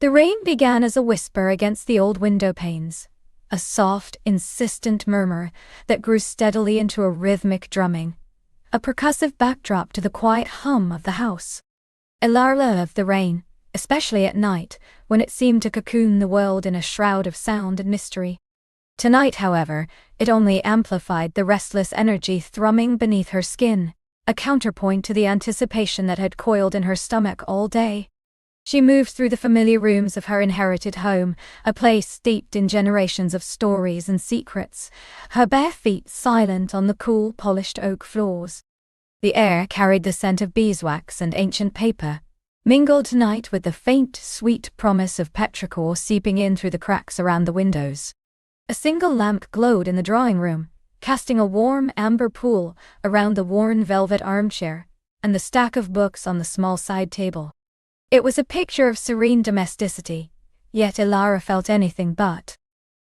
The rain began as a whisper against the old window panes, a soft, insistent murmur that grew steadily into a rhythmic drumming, a percussive backdrop to the quiet hum of the house. Elara loved the rain, especially at night, when it seemed to cocoon the world in a shroud of sound and mystery. Tonight, however, it only amplified the restless energy thrumming beneath her skin, a counterpoint to the anticipation that had coiled in her stomach all day. She moved through the familiar rooms of her inherited home, a place steeped in generations of stories and secrets, her bare feet silent on the cool, polished oak floors. The air carried the scent of beeswax and ancient paper, mingled tonight with the faint, sweet promise of petrichor seeping in through the cracks around the windows. A single lamp glowed in the drawing room, casting a warm amber pool around the worn velvet armchair and the stack of books on the small side table. It was a picture of serene domesticity, yet Elara felt anything but.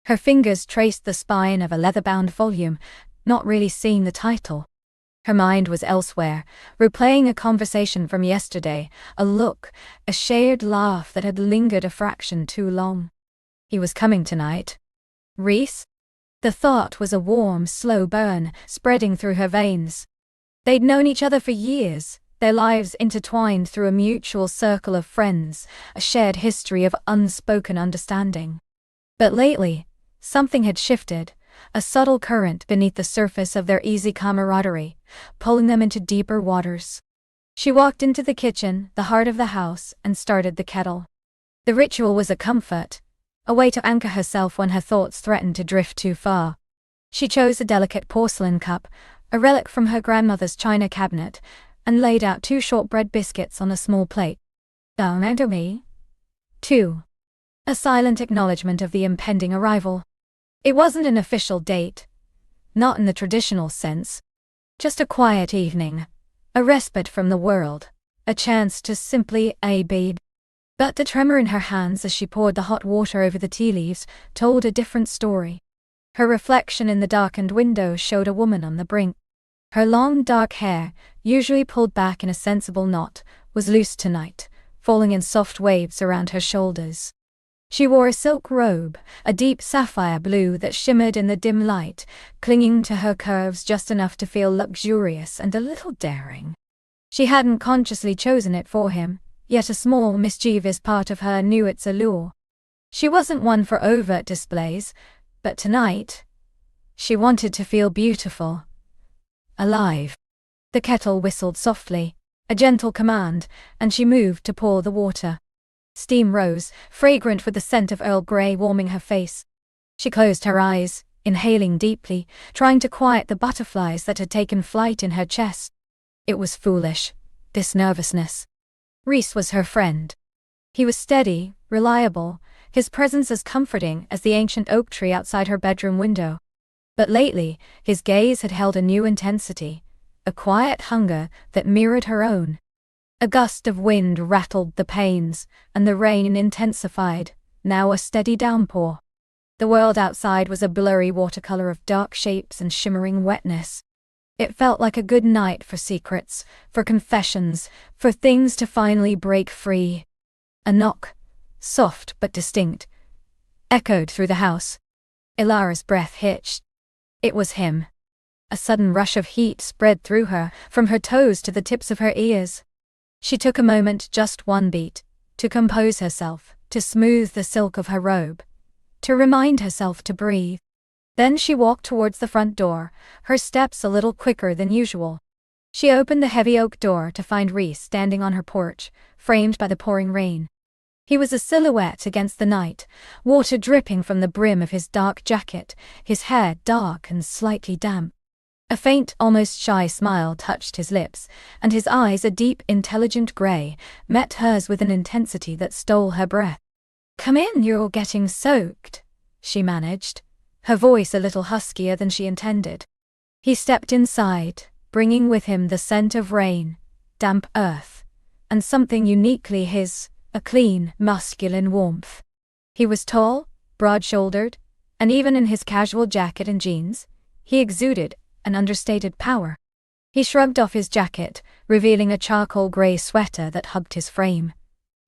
Her fingers traced the spine of a leather-bound volume, not really seeing the title. Her mind was elsewhere, replaying a conversation from yesterday, a look, a shared laugh that had lingered a fraction too long. He was coming tonight. Rhys? The thought was a warm, slow burn, spreading through her veins. They'd known each other for years, their lives intertwined through a mutual circle of friends, a shared history of unspoken understanding. But lately, something had shifted, a subtle current beneath the surface of their easy camaraderie, pulling them into deeper waters. She walked into the kitchen, the heart of the house, and started the kettle. The ritual was a comfort, a way to anchor herself when her thoughts threatened to drift too far. She chose a delicate porcelain cup, a relic from her grandmother's china cabinet, and laid out 2 shortbread biscuits on a small plate. "Don't enter me." 2. A silent acknowledgement of the impending arrival. It wasn't an official date, not in the traditional sense, just a quiet evening, a respite from the world, a chance to simply be. But the tremor in her hands as she poured the hot water over the tea leaves told a different story. Her reflection in the darkened window showed a woman on the brink. Her long dark hair, usually pulled back in a sensible knot, was loose tonight, falling in soft waves around her shoulders. She wore a silk robe, a deep sapphire blue that shimmered in the dim light, clinging to her curves just enough to feel luxurious and a little daring. She hadn't consciously chosen it for him, yet a small, mischievous part of her knew its allure. She wasn't one for overt displays, but tonight, she wanted to feel beautiful. Alive. The kettle whistled softly, a gentle command, and she moved to pour the water. Steam rose, fragrant with the scent of Earl Grey warming her face. She closed her eyes, inhaling deeply, trying to quiet the butterflies that had taken flight in her chest. It was foolish, this nervousness. Rhys was her friend. He was steady, reliable, his presence as comforting as the ancient oak tree outside her bedroom window. But lately, his gaze had held a new intensity, a quiet hunger that mirrored her own. A gust of wind rattled the panes, and the rain intensified, now a steady downpour. The world outside was a blurry watercolor of dark shapes and shimmering wetness. It felt like a good night for secrets, for confessions, for things to finally break free. A knock, soft but distinct, echoed through the house. Elara's breath hitched. It was him. A sudden rush of heat spread through her, from her toes to the tips of her ears. She took a moment, just one beat, to compose herself, to smooth the silk of her robe, to remind herself to breathe. Then she walked towards the front door, her steps a little quicker than usual. She opened the heavy oak door to find Rhys standing on her porch, framed by the pouring rain. He was a silhouette against the night, water dripping from the brim of his dark jacket, his hair dark and slightly damp. A faint, almost shy smile touched his lips, and his eyes, a deep, intelligent grey, met hers with an intensity that stole her breath. "Come in, you're getting soaked," she managed, her voice a little huskier than she intended. He stepped inside, bringing with him the scent of rain, damp earth, and something uniquely his, a clean, masculine warmth. He was tall, broad-shouldered, and even in his casual jacket and jeans, he exuded an understated power. He shrugged off his jacket, revealing a charcoal grey sweater that hugged his frame.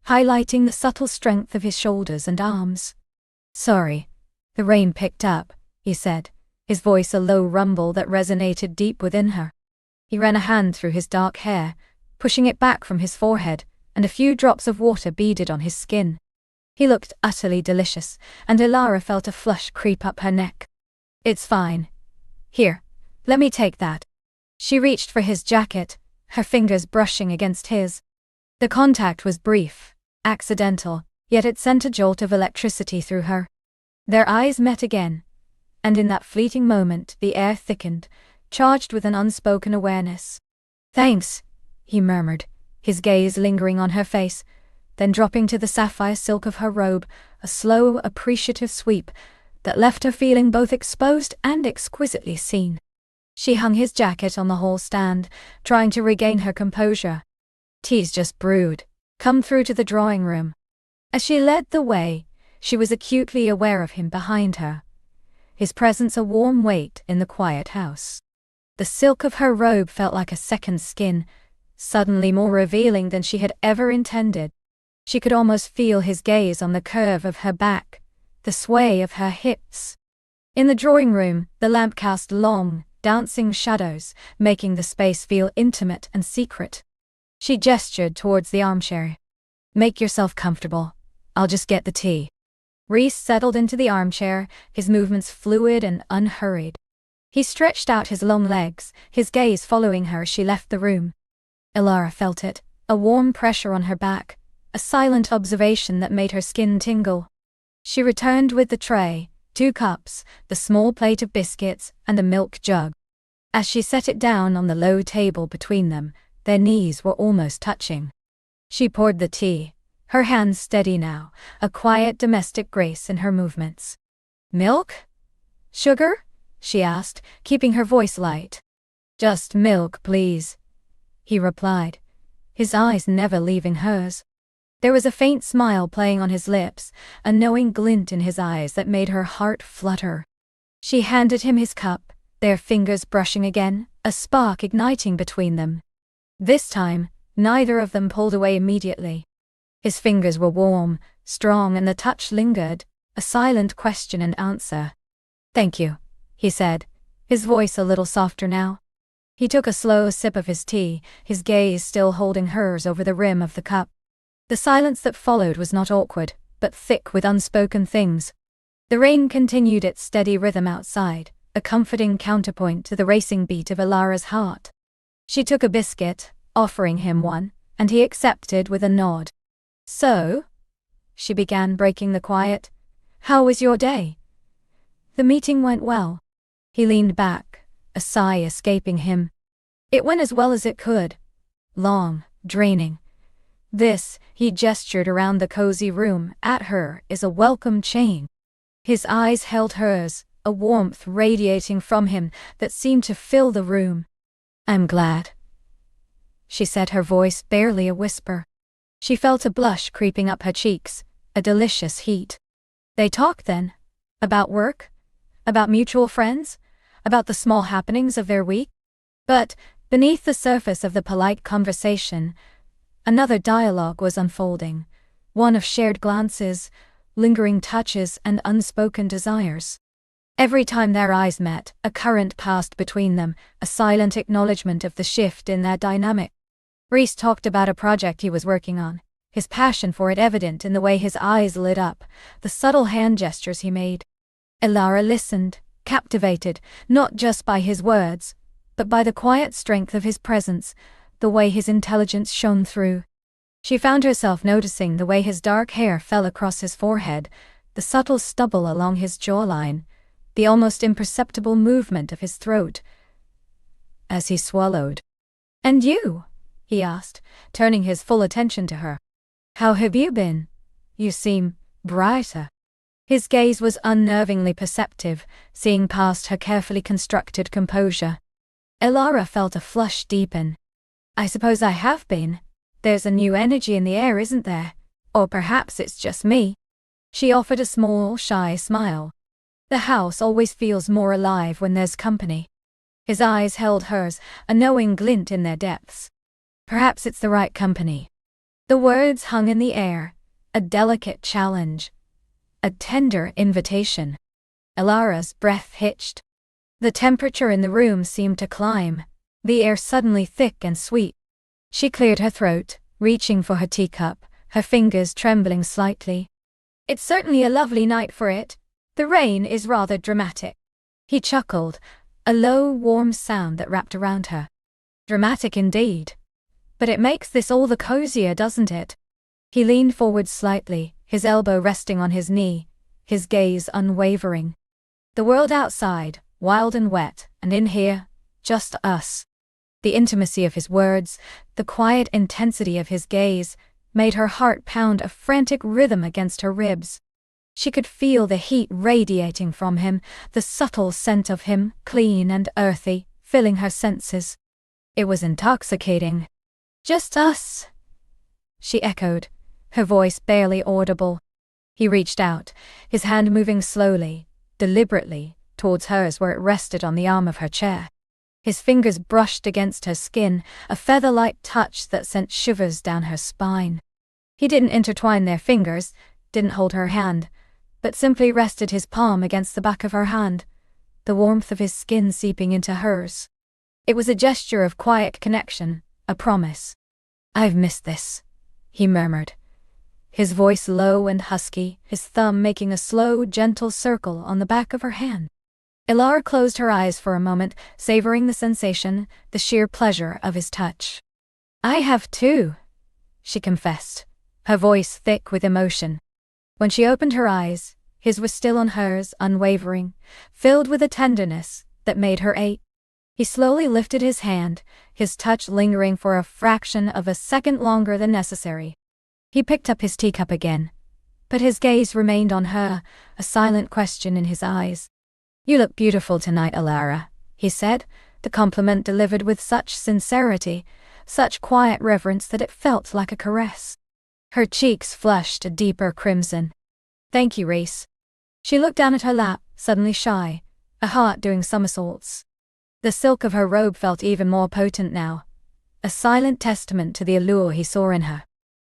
highlighting the subtle strength of his shoulders and arms. "Sorry." The rain picked up, he said, his voice a low rumble that resonated deep within her. He ran a hand through his dark hair, pushing it back from his forehead, and a few drops of water beaded on his skin. He looked utterly delicious, and Elara felt a flush creep up her neck. "It's fine. Here, let me take that." She reached for his jacket, her fingers brushing against his. The contact was brief, accidental, yet it sent a jolt of electricity through her. Their eyes met again, and in that fleeting moment the air thickened, charged with an unspoken awareness. "Thanks," he murmured, his gaze lingering on her face, then dropping to the sapphire silk of her robe, a slow, appreciative sweep that left her feeling both exposed and exquisitely seen. She hung his jacket on the hall stand, trying to regain her composure. "Tea's just brewed. Come through to the drawing room." As she led the way, she was acutely aware of him behind her, his presence a warm weight in the quiet house. The silk of her robe felt like a second skin, suddenly more revealing than she had ever intended. She could almost feel his gaze on the curve of her back, the sway of her hips. In the drawing room, the lamp cast long, dancing shadows, making the space feel intimate and secret. She gestured towards the armchair. "Make yourself comfortable. I'll just get the tea." Rhys settled into the armchair, his movements fluid and unhurried. He stretched out his long legs, his gaze following her as she left the room. Elara felt it, a warm pressure on her back, a silent observation that made her skin tingle. She returned with the tray, 2 cups, the small plate of biscuits, and a milk jug. As she set it down on the low table between them, their knees were almost touching. She poured the tea, her hands steady now, a quiet domestic grace in her movements. "Milk? Sugar?" she asked, keeping her voice light. "Just milk, please," he replied, his eyes never leaving hers. There was a faint smile playing on his lips, a knowing glint in his eyes that made her heart flutter. She handed him his cup, their fingers brushing again, a spark igniting between them. This time, neither of them pulled away immediately. His fingers were warm, strong, and the touch lingered, a silent question and answer. "Thank you," he said, his voice a little softer now. He took a slow sip of his tea, his gaze still holding hers over the rim of the cup. The silence that followed was not awkward, but thick with unspoken things. The rain continued its steady rhythm outside, a comforting counterpoint to the racing beat of Elara's heart. She took a biscuit, offering him one, and he accepted with a nod. "So?" she began, breaking the quiet. "How was your day?" "The meeting went well." He leaned back, a sigh escaping him. "It went as well as it could. Long, draining. This," he gestured around the cozy room, "at her, is a welcome change." His eyes held hers, a warmth radiating from him that seemed to fill the room. "I'm glad," she said, her voice barely a whisper. She felt a blush creeping up her cheeks, a delicious heat. They talked then? About work? About mutual friends? About the small happenings of their week? But, beneath the surface of the polite conversation, another dialogue was unfolding, one of shared glances, lingering touches, and unspoken desires. Every time their eyes met, a current passed between them, a silent acknowledgement of the shift in their dynamic. Rhys talked about a project he was working on, his passion for it evident in the way his eyes lit up, the subtle hand gestures he made. Elara listened, captivated, not just by his words, but by the quiet strength of his presence, the way his intelligence shone through. She found herself noticing the way his dark hair fell across his forehead, the subtle stubble along his jawline, the almost imperceptible movement of his throat as he swallowed. "And you?" he asked, turning his full attention to her. "How have you been? You seem brighter." His gaze was unnervingly perceptive, seeing past her carefully constructed composure. Elara felt a flush deepen. "I suppose I have been. There's a new energy in the air, isn't there? Or perhaps it's just me." She offered a small, shy smile. "The house always feels more alive when there's company." His eyes held hers, a knowing glint in their depths. "Perhaps it's the right company." The words hung in the air, a delicate challenge, a tender invitation. Elara's breath hitched. The temperature in the room seemed to climb, the air suddenly thick and sweet. She cleared her throat, reaching for her teacup, her fingers trembling slightly. "It's certainly a lovely night for it. The rain is rather dramatic." He chuckled, a low, warm sound that wrapped around her. "Dramatic indeed. But it makes this all the cozier, doesn't it?" He leaned forward slightly, his elbow resting on his knee, his gaze unwavering. "The world outside, wild and wet, and in here, just us." The intimacy of his words, the quiet intensity of his gaze, made her heart pound a frantic rhythm against her ribs. She could feel the heat radiating from him, the subtle scent of him, clean and earthy, filling her senses. It was intoxicating. "Just us," she echoed, her voice barely audible. He reached out, his hand moving slowly, deliberately, towards hers where it rested on the arm of her chair. His fingers brushed against her skin, a feather-like touch that sent shivers down her spine. He didn't intertwine their fingers, didn't hold her hand, but simply rested his palm against the back of her hand, the warmth of his skin seeping into hers. It was a gesture of quiet connection, a promise. "I've missed this," he murmured, his voice low and husky, his thumb making a slow, gentle circle on the back of her hand. Elara closed her eyes for a moment, savoring the sensation, the sheer pleasure of his touch. "I have too," she confessed, her voice thick with emotion. When she opened her eyes, his was still on hers, unwavering, filled with a tenderness that made her ache. He slowly lifted his hand, his touch lingering for a fraction of a second longer than necessary. He picked up his teacup again, but his gaze remained on her, a silent question in his eyes. "You look beautiful tonight, Elara," he said, the compliment delivered with such sincerity, such quiet reverence that it felt like a caress. Her cheeks flushed a deeper crimson. "Thank you, Reese." She looked down at her lap, suddenly shy, a heart doing somersaults. The silk of her robe felt even more potent now, a silent testament to the allure he saw in her.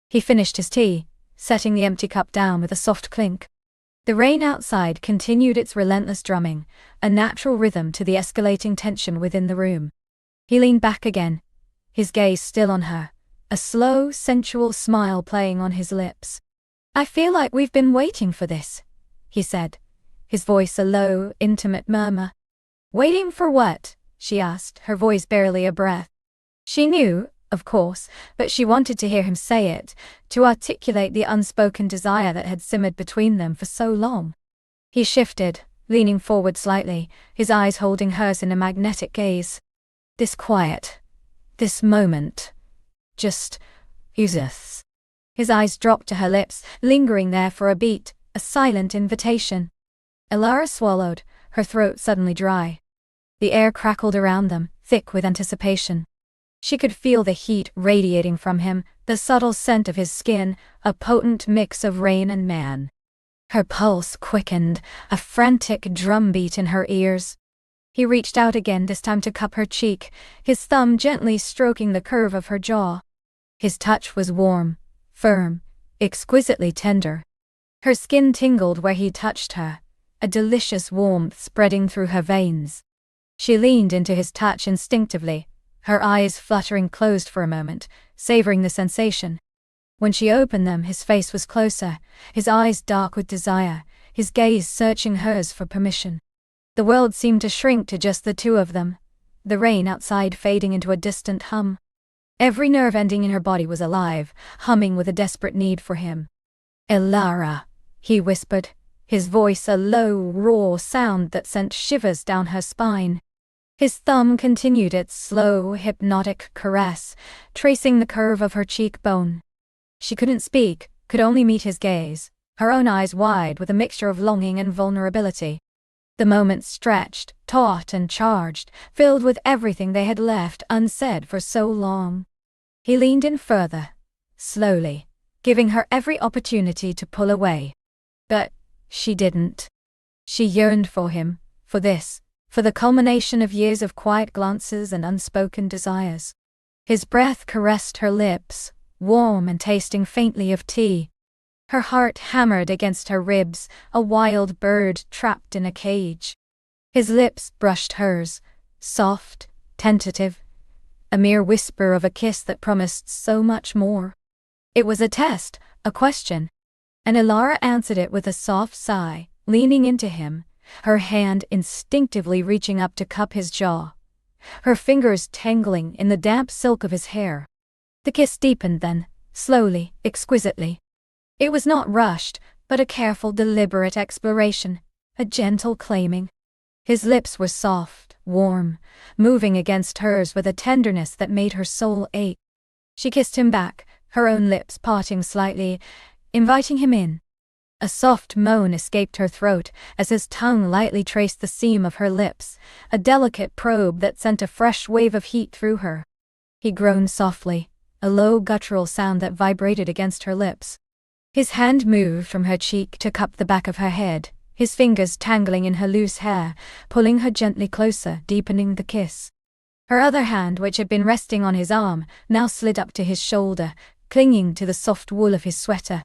He finished his tea, setting the empty cup down with a soft clink. The rain outside continued its relentless drumming, a natural rhythm to the escalating tension within the room. He leaned back again, his gaze still on her, a slow, sensual smile playing on his lips. "I feel like we've been waiting for this," he said, his voice a low, intimate murmur. "Waiting for what?" she asked, her voice barely a breath. She knew, of course, but she wanted to hear him say it, to articulate the unspoken desire that had simmered between them for so long. He shifted, leaning forward slightly, his eyes holding hers in a magnetic gaze. "This quiet, this moment, just uses." His eyes dropped to her lips, lingering there for a beat, a silent invitation. Elara swallowed, her throat suddenly dry. The air crackled around them, thick with anticipation. She could feel the heat radiating from him, the subtle scent of his skin, a potent mix of rain and man. Her pulse quickened, a frantic drumbeat in her ears. He reached out again, this time to cup her cheek, his thumb gently stroking the curve of her jaw. His touch was warm, firm, exquisitely tender. Her skin tingled where he touched her, a delicious warmth spreading through her veins. She leaned into his touch instinctively, her eyes fluttering closed for a moment, savoring the sensation. When she opened them, his face was closer, his eyes dark with desire, his gaze searching hers for permission. The world seemed to shrink to just the two of them, the rain outside fading into a distant hum. Every nerve ending in her body was alive, humming with a desperate need for him. "Elara," he whispered, his voice a low, raw sound that sent shivers down her spine. His thumb continued its slow, hypnotic caress, tracing the curve of her cheekbone. She couldn't speak, could only meet his gaze, her own eyes wide with a mixture of longing and vulnerability. The moment stretched, taut and charged, filled with everything they had left unsaid for so long. He leaned in further, slowly, giving her every opportunity to pull away. But she didn't. She yearned for him, for this, for the culmination of years of quiet glances and unspoken desires. His breath caressed her lips, warm and tasting faintly of tea. Her heart hammered against her ribs, a wild bird trapped in a cage. His lips brushed hers, soft, tentative, a mere whisper of a kiss that promised so much more. It was a test, a question, and Ilara answered it with a soft sigh, leaning into him, her hand instinctively reaching up to cup his jaw, her fingers tangling in the damp silk of his hair. The kiss deepened then, slowly, exquisitely. It was not rushed, but a careful, deliberate exploration, a gentle claiming. His lips were soft, warm, moving against hers with a tenderness that made her soul ache. She kissed him back, her own lips parting slightly, inviting him in. A soft moan escaped her throat as his tongue lightly traced the seam of her lips, a delicate probe that sent a fresh wave of heat through her. He groaned softly, a low guttural sound that vibrated against her lips. His hand moved from her cheek to cup the back of her head, his fingers tangling in her loose hair, pulling her gently closer, deepening the kiss. Her other hand, which had been resting on his arm, now slid up to his shoulder, clinging to the soft wool of his sweater.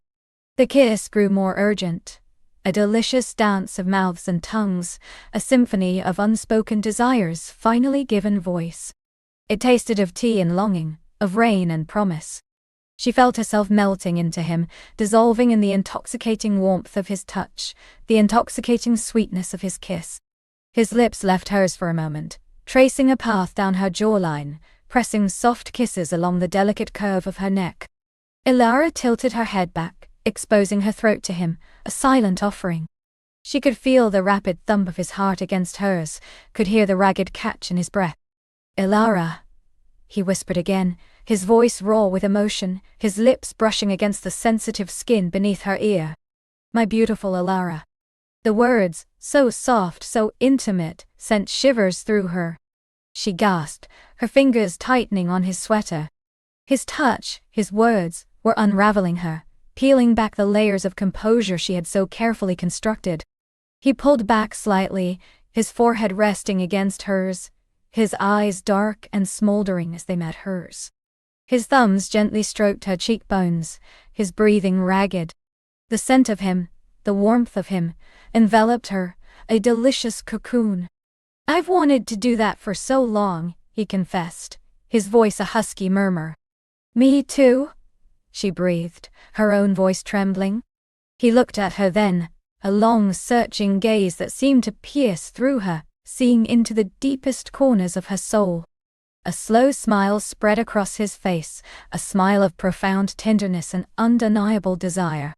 The kiss grew more urgent, a delicious dance of mouths and tongues, a symphony of unspoken desires finally given voice. It tasted of tea and longing, of rain and promise. She felt herself melting into him, dissolving in the intoxicating warmth of his touch, the intoxicating sweetness of his kiss. His lips left hers for a moment, tracing a path down her jawline, pressing soft kisses along the delicate curve of her neck. Ilara tilted her head back, exposing her throat to him, a silent offering. She could feel the rapid thump of his heart against hers, could hear the ragged catch in his breath. "Ilara," he whispered again, his voice raw with emotion, his lips brushing against the sensitive skin beneath her ear. "My beautiful Ilara." The words, so soft, so intimate, sent shivers through her. She gasped, her fingers tightening on his sweater. His touch, his words, were unraveling her, peeling back the layers of composure she had so carefully constructed. He pulled back slightly, his forehead resting against hers, his eyes dark and smoldering as they met hers. His thumbs gently stroked her cheekbones, his breathing ragged. The scent of him, the warmth of him, enveloped her, a delicious cocoon. "I've wanted to do that for so long," he confessed, his voice a husky murmur. "Me too," she breathed, her own voice trembling. He looked at her then, a long, searching gaze that seemed to pierce through her, seeing into the deepest corners of her soul. A slow smile spread across his face, a smile of profound tenderness and undeniable desire.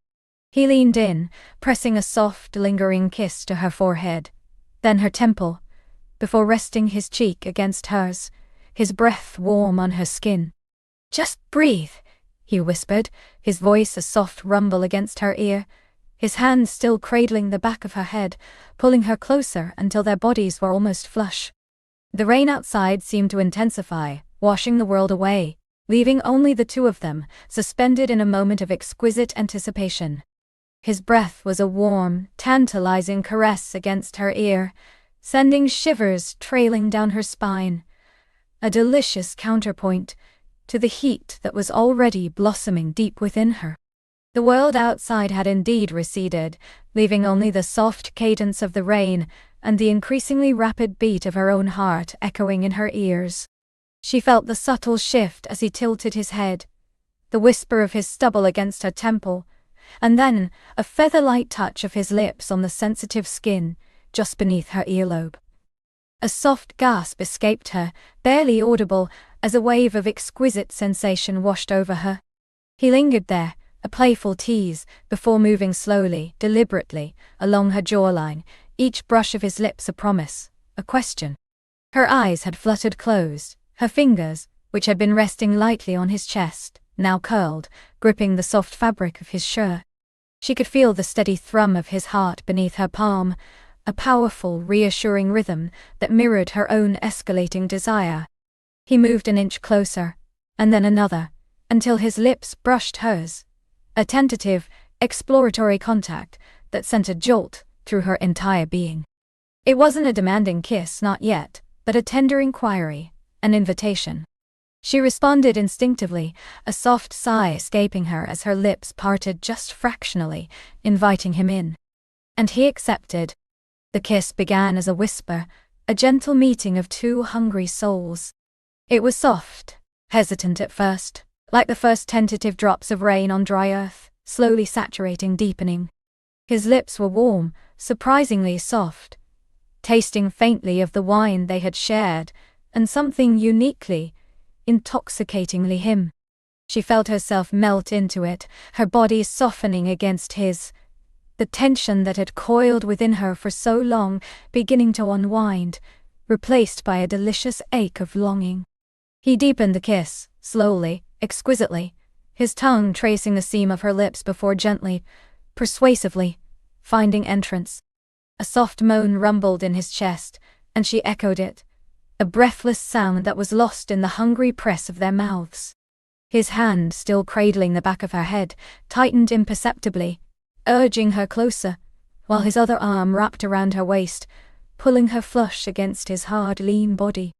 He leaned in, pressing a soft, lingering kiss to her forehead, then her temple, before resting his cheek against hers, his breath warm on her skin. "Just breathe," he whispered, his voice a soft rumble against her ear, his hand still cradling the back of her head, pulling her closer until their bodies were almost flush. The rain outside seemed to intensify, washing the world away, leaving only the two of them, suspended in a moment of exquisite anticipation. His breath was a warm, tantalizing caress against her ear, sending shivers trailing down her spine, a delicious counterpoint to the heat that was already blossoming deep within her. The world outside had indeed receded, leaving only the soft cadence of the rain and the increasingly rapid beat of her own heart echoing in her ears. She felt the subtle shift as he tilted his head, the whisper of his stubble against her temple, and then a feather-light touch of his lips on the sensitive skin just beneath her earlobe. A soft gasp escaped her, barely audible, as a wave of exquisite sensation washed over her. He lingered there, a playful tease, before moving slowly, deliberately, along her jawline, each brush of his lips a promise, a question. Her eyes had fluttered closed, her fingers, which had been resting lightly on his chest, now curled, gripping the soft fabric of his shirt. She could feel the steady thrum of his heart beneath her palm, a powerful, reassuring rhythm that mirrored her own escalating desire. He moved an inch closer, and then another, until his lips brushed hers, a tentative, exploratory contact that sent a jolt through her entire being. It wasn't a demanding kiss, not yet, but a tender inquiry, an invitation. She responded instinctively, a soft sigh escaping her as her lips parted just fractionally, inviting him in. And he accepted. The kiss began as a whisper, a gentle meeting of two hungry souls. It was soft, hesitant at first, like the first tentative drops of rain on dry earth, slowly saturating, deepening. His lips were warm, surprisingly soft, tasting faintly of the wine they had shared, and something uniquely, intoxicatingly him. She felt herself melt into it, her body softening against his, the tension that had coiled within her for so long beginning to unwind, replaced by a delicious ache of longing. He deepened the kiss, slowly, exquisitely, his tongue tracing the seam of her lips before gently, persuasively, finding entrance. A soft moan rumbled in his chest, and she echoed it, a breathless sound that was lost in the hungry press of their mouths. His hand, still cradling the back of her head, tightened imperceptibly, urging her closer, while his other arm wrapped around her waist, pulling her flush against his hard, lean body.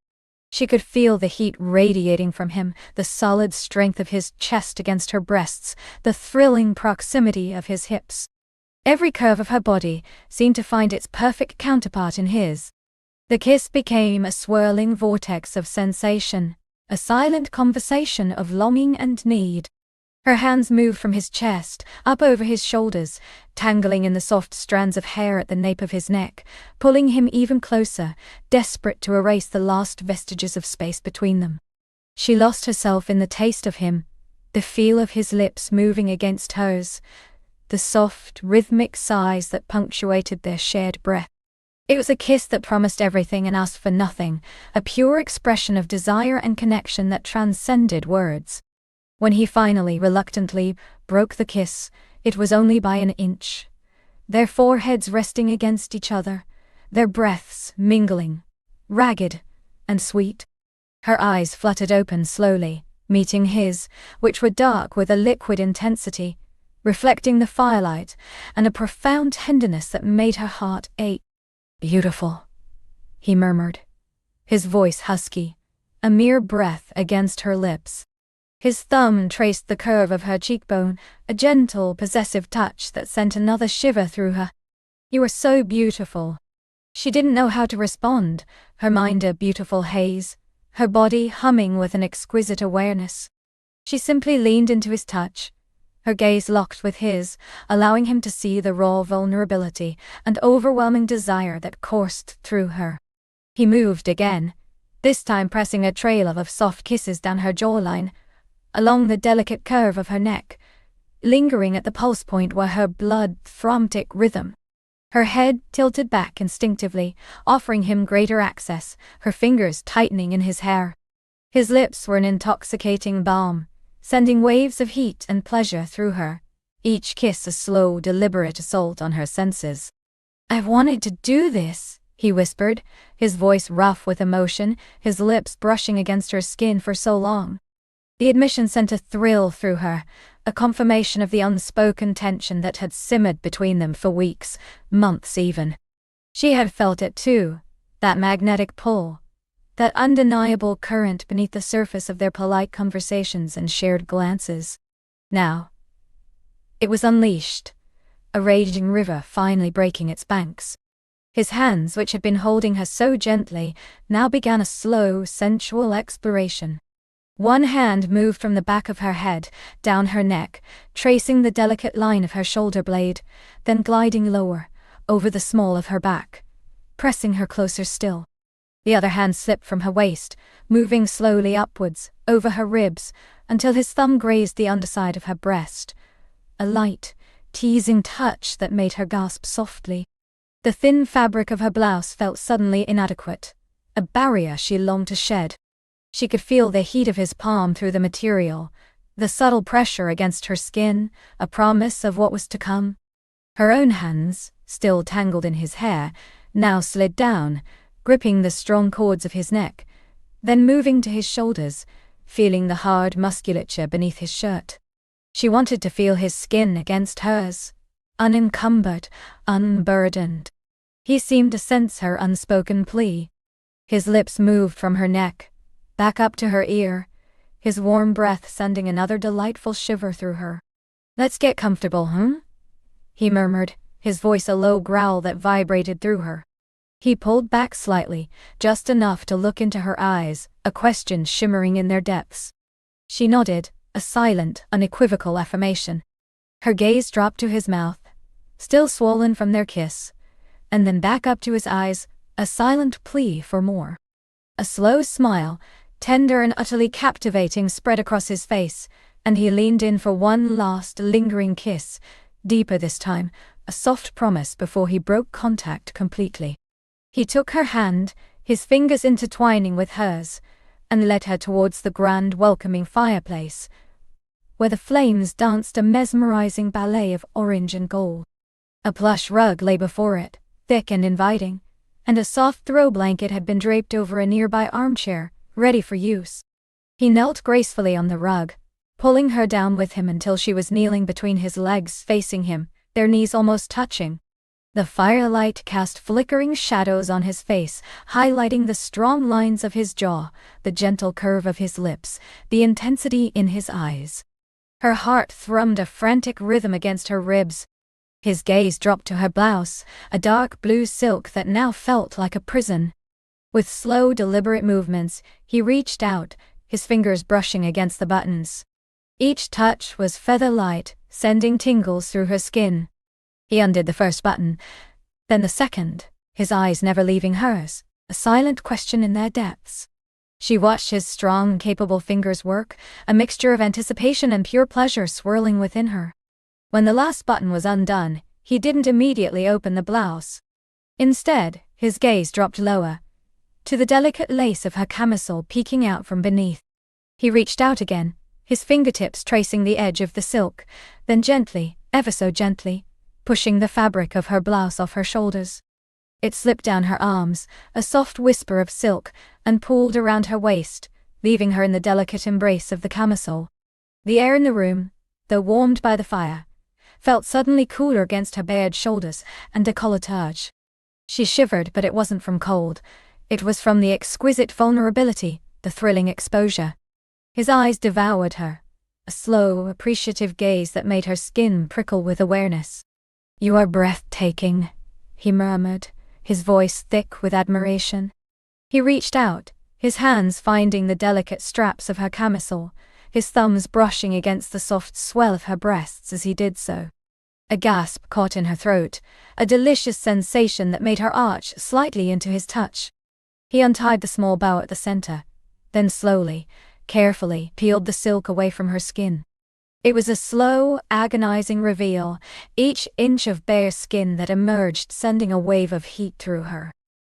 She could feel the heat radiating from him, the solid strength of his chest against her breasts, the thrilling proximity of his hips. Every curve of her body seemed to find its perfect counterpart in his. The kiss became a swirling vortex of sensation, a silent conversation of longing and need. Her hands moved from his chest, up over his shoulders, tangling in the soft strands of hair at the nape of his neck, pulling him even closer, desperate to erase the last vestiges of space between them. She lost herself in the taste of him, the feel of his lips moving against hers, the soft, rhythmic sighs that punctuated their shared breath. It was a kiss that promised everything and asked for nothing, a pure expression of desire and connection that transcended words. When he finally, reluctantly, broke the kiss, it was only by an inch. Their foreheads resting against each other, their breaths mingling, ragged and sweet. Her eyes fluttered open slowly, meeting his, which were dark with a liquid intensity, reflecting the firelight and a profound tenderness that made her heart ache. "Beautiful," he murmured, his voice husky, a mere breath against her lips. His thumb traced the curve of her cheekbone, a gentle, possessive touch that sent another shiver through her. "You are so beautiful." She didn't know how to respond, her mind a beautiful haze, her body humming with an exquisite awareness. She simply leaned into his touch, her gaze locked with his, allowing him to see the raw vulnerability and overwhelming desire that coursed through her. He moved again, this time pressing a trail of soft kisses down her jawline, along the delicate curve of her neck, lingering at the pulse point where her blood thrummed rhythm. Her head tilted back instinctively, offering him greater access, her fingers tightening in his hair. His lips were an intoxicating balm, sending waves of heat and pleasure through her, each kiss a slow, deliberate assault on her senses. "I've wanted to do this," he whispered, his voice rough with emotion, his lips brushing against her skin for so long. The admission sent a thrill through her, a confirmation of the unspoken tension that had simmered between them for weeks, months even. She had felt it too, that magnetic pull, that undeniable current beneath the surface of their polite conversations and shared glances. Now, it was unleashed, a raging river finally breaking its banks. His hands, which had been holding her so gently, now began a slow, sensual exploration. One hand moved from the back of her head, down her neck, tracing the delicate line of her shoulder blade, then gliding lower, over the small of her back, pressing her closer still. The other hand slipped from her waist, moving slowly upwards, over her ribs, until his thumb grazed the underside of her breast, a light, teasing touch that made her gasp softly. The thin fabric of her blouse felt suddenly inadequate, a barrier she longed to shed. She could feel the heat of his palm through the material, the subtle pressure against her skin, a promise of what was to come. Her own hands, still tangled in his hair, now slid down, gripping the strong cords of his neck, then moving to his shoulders, feeling the hard musculature beneath his shirt. She wanted to feel his skin against hers, unencumbered, unburdened. He seemed to sense her unspoken plea. His lips moved from her neck, back up to her ear, his warm breath sending another delightful shiver through her. "Let's get comfortable, he murmured, his voice a low growl that vibrated through her. He pulled back slightly, just enough to look into her eyes, a question shimmering in their depths. She nodded, a silent, unequivocal affirmation. Her gaze dropped to his mouth, still swollen from their kiss, and then back up to his eyes, a silent plea for more. A slow smile, tender and utterly captivating, spread across his face, and he leaned in for one last, lingering kiss, deeper this time, a soft promise before he broke contact completely. He took her hand, his fingers intertwining with hers, and led her towards the grand, welcoming fireplace, where the flames danced a mesmerizing ballet of orange and gold. A plush rug lay before it, thick and inviting, and a soft throw blanket had been draped over a nearby armchair, ready for use. He knelt gracefully on the rug, pulling her down with him until she was kneeling between his legs facing him, their knees almost touching. The firelight cast flickering shadows on his face, highlighting the strong lines of his jaw, the gentle curve of his lips, the intensity in his eyes. Her heart thrummed a frantic rhythm against her ribs. His gaze dropped to her blouse, a dark blue silk that now felt like a prison. With slow, deliberate movements, he reached out, his fingers brushing against the buttons. Each touch was feather-light, sending tingles through her skin. He undid the first button, then the second, his eyes never leaving hers, a silent question in their depths. She watched his strong, capable fingers work, a mixture of anticipation and pure pleasure swirling within her. When the last button was undone, he didn't immediately open the blouse. Instead, his gaze dropped lower, to the delicate lace of her camisole peeking out from beneath. He reached out again, his fingertips tracing the edge of the silk, then gently, ever so gently, pushing the fabric of her blouse off her shoulders. It slipped down her arms, a soft whisper of silk, and pulled around her waist, leaving her in the delicate embrace of the camisole. The air in the room, though warmed by the fire, felt suddenly cooler against her bared shoulders and décolletage. She shivered, but it wasn't from cold. It was from the exquisite vulnerability, the thrilling exposure. His eyes devoured her, a slow, appreciative gaze that made her skin prickle with awareness. "You are breathtaking," he murmured, his voice thick with admiration. He reached out, his hands finding the delicate straps of her camisole, his thumbs brushing against the soft swell of her breasts as he did so. A gasp caught in her throat, a delicious sensation that made her arch slightly into his touch. He untied the small bow at the center, then slowly, carefully peeled the silk away from her skin. It was a slow, agonizing reveal, each inch of bare skin that emerged sending a wave of heat through her.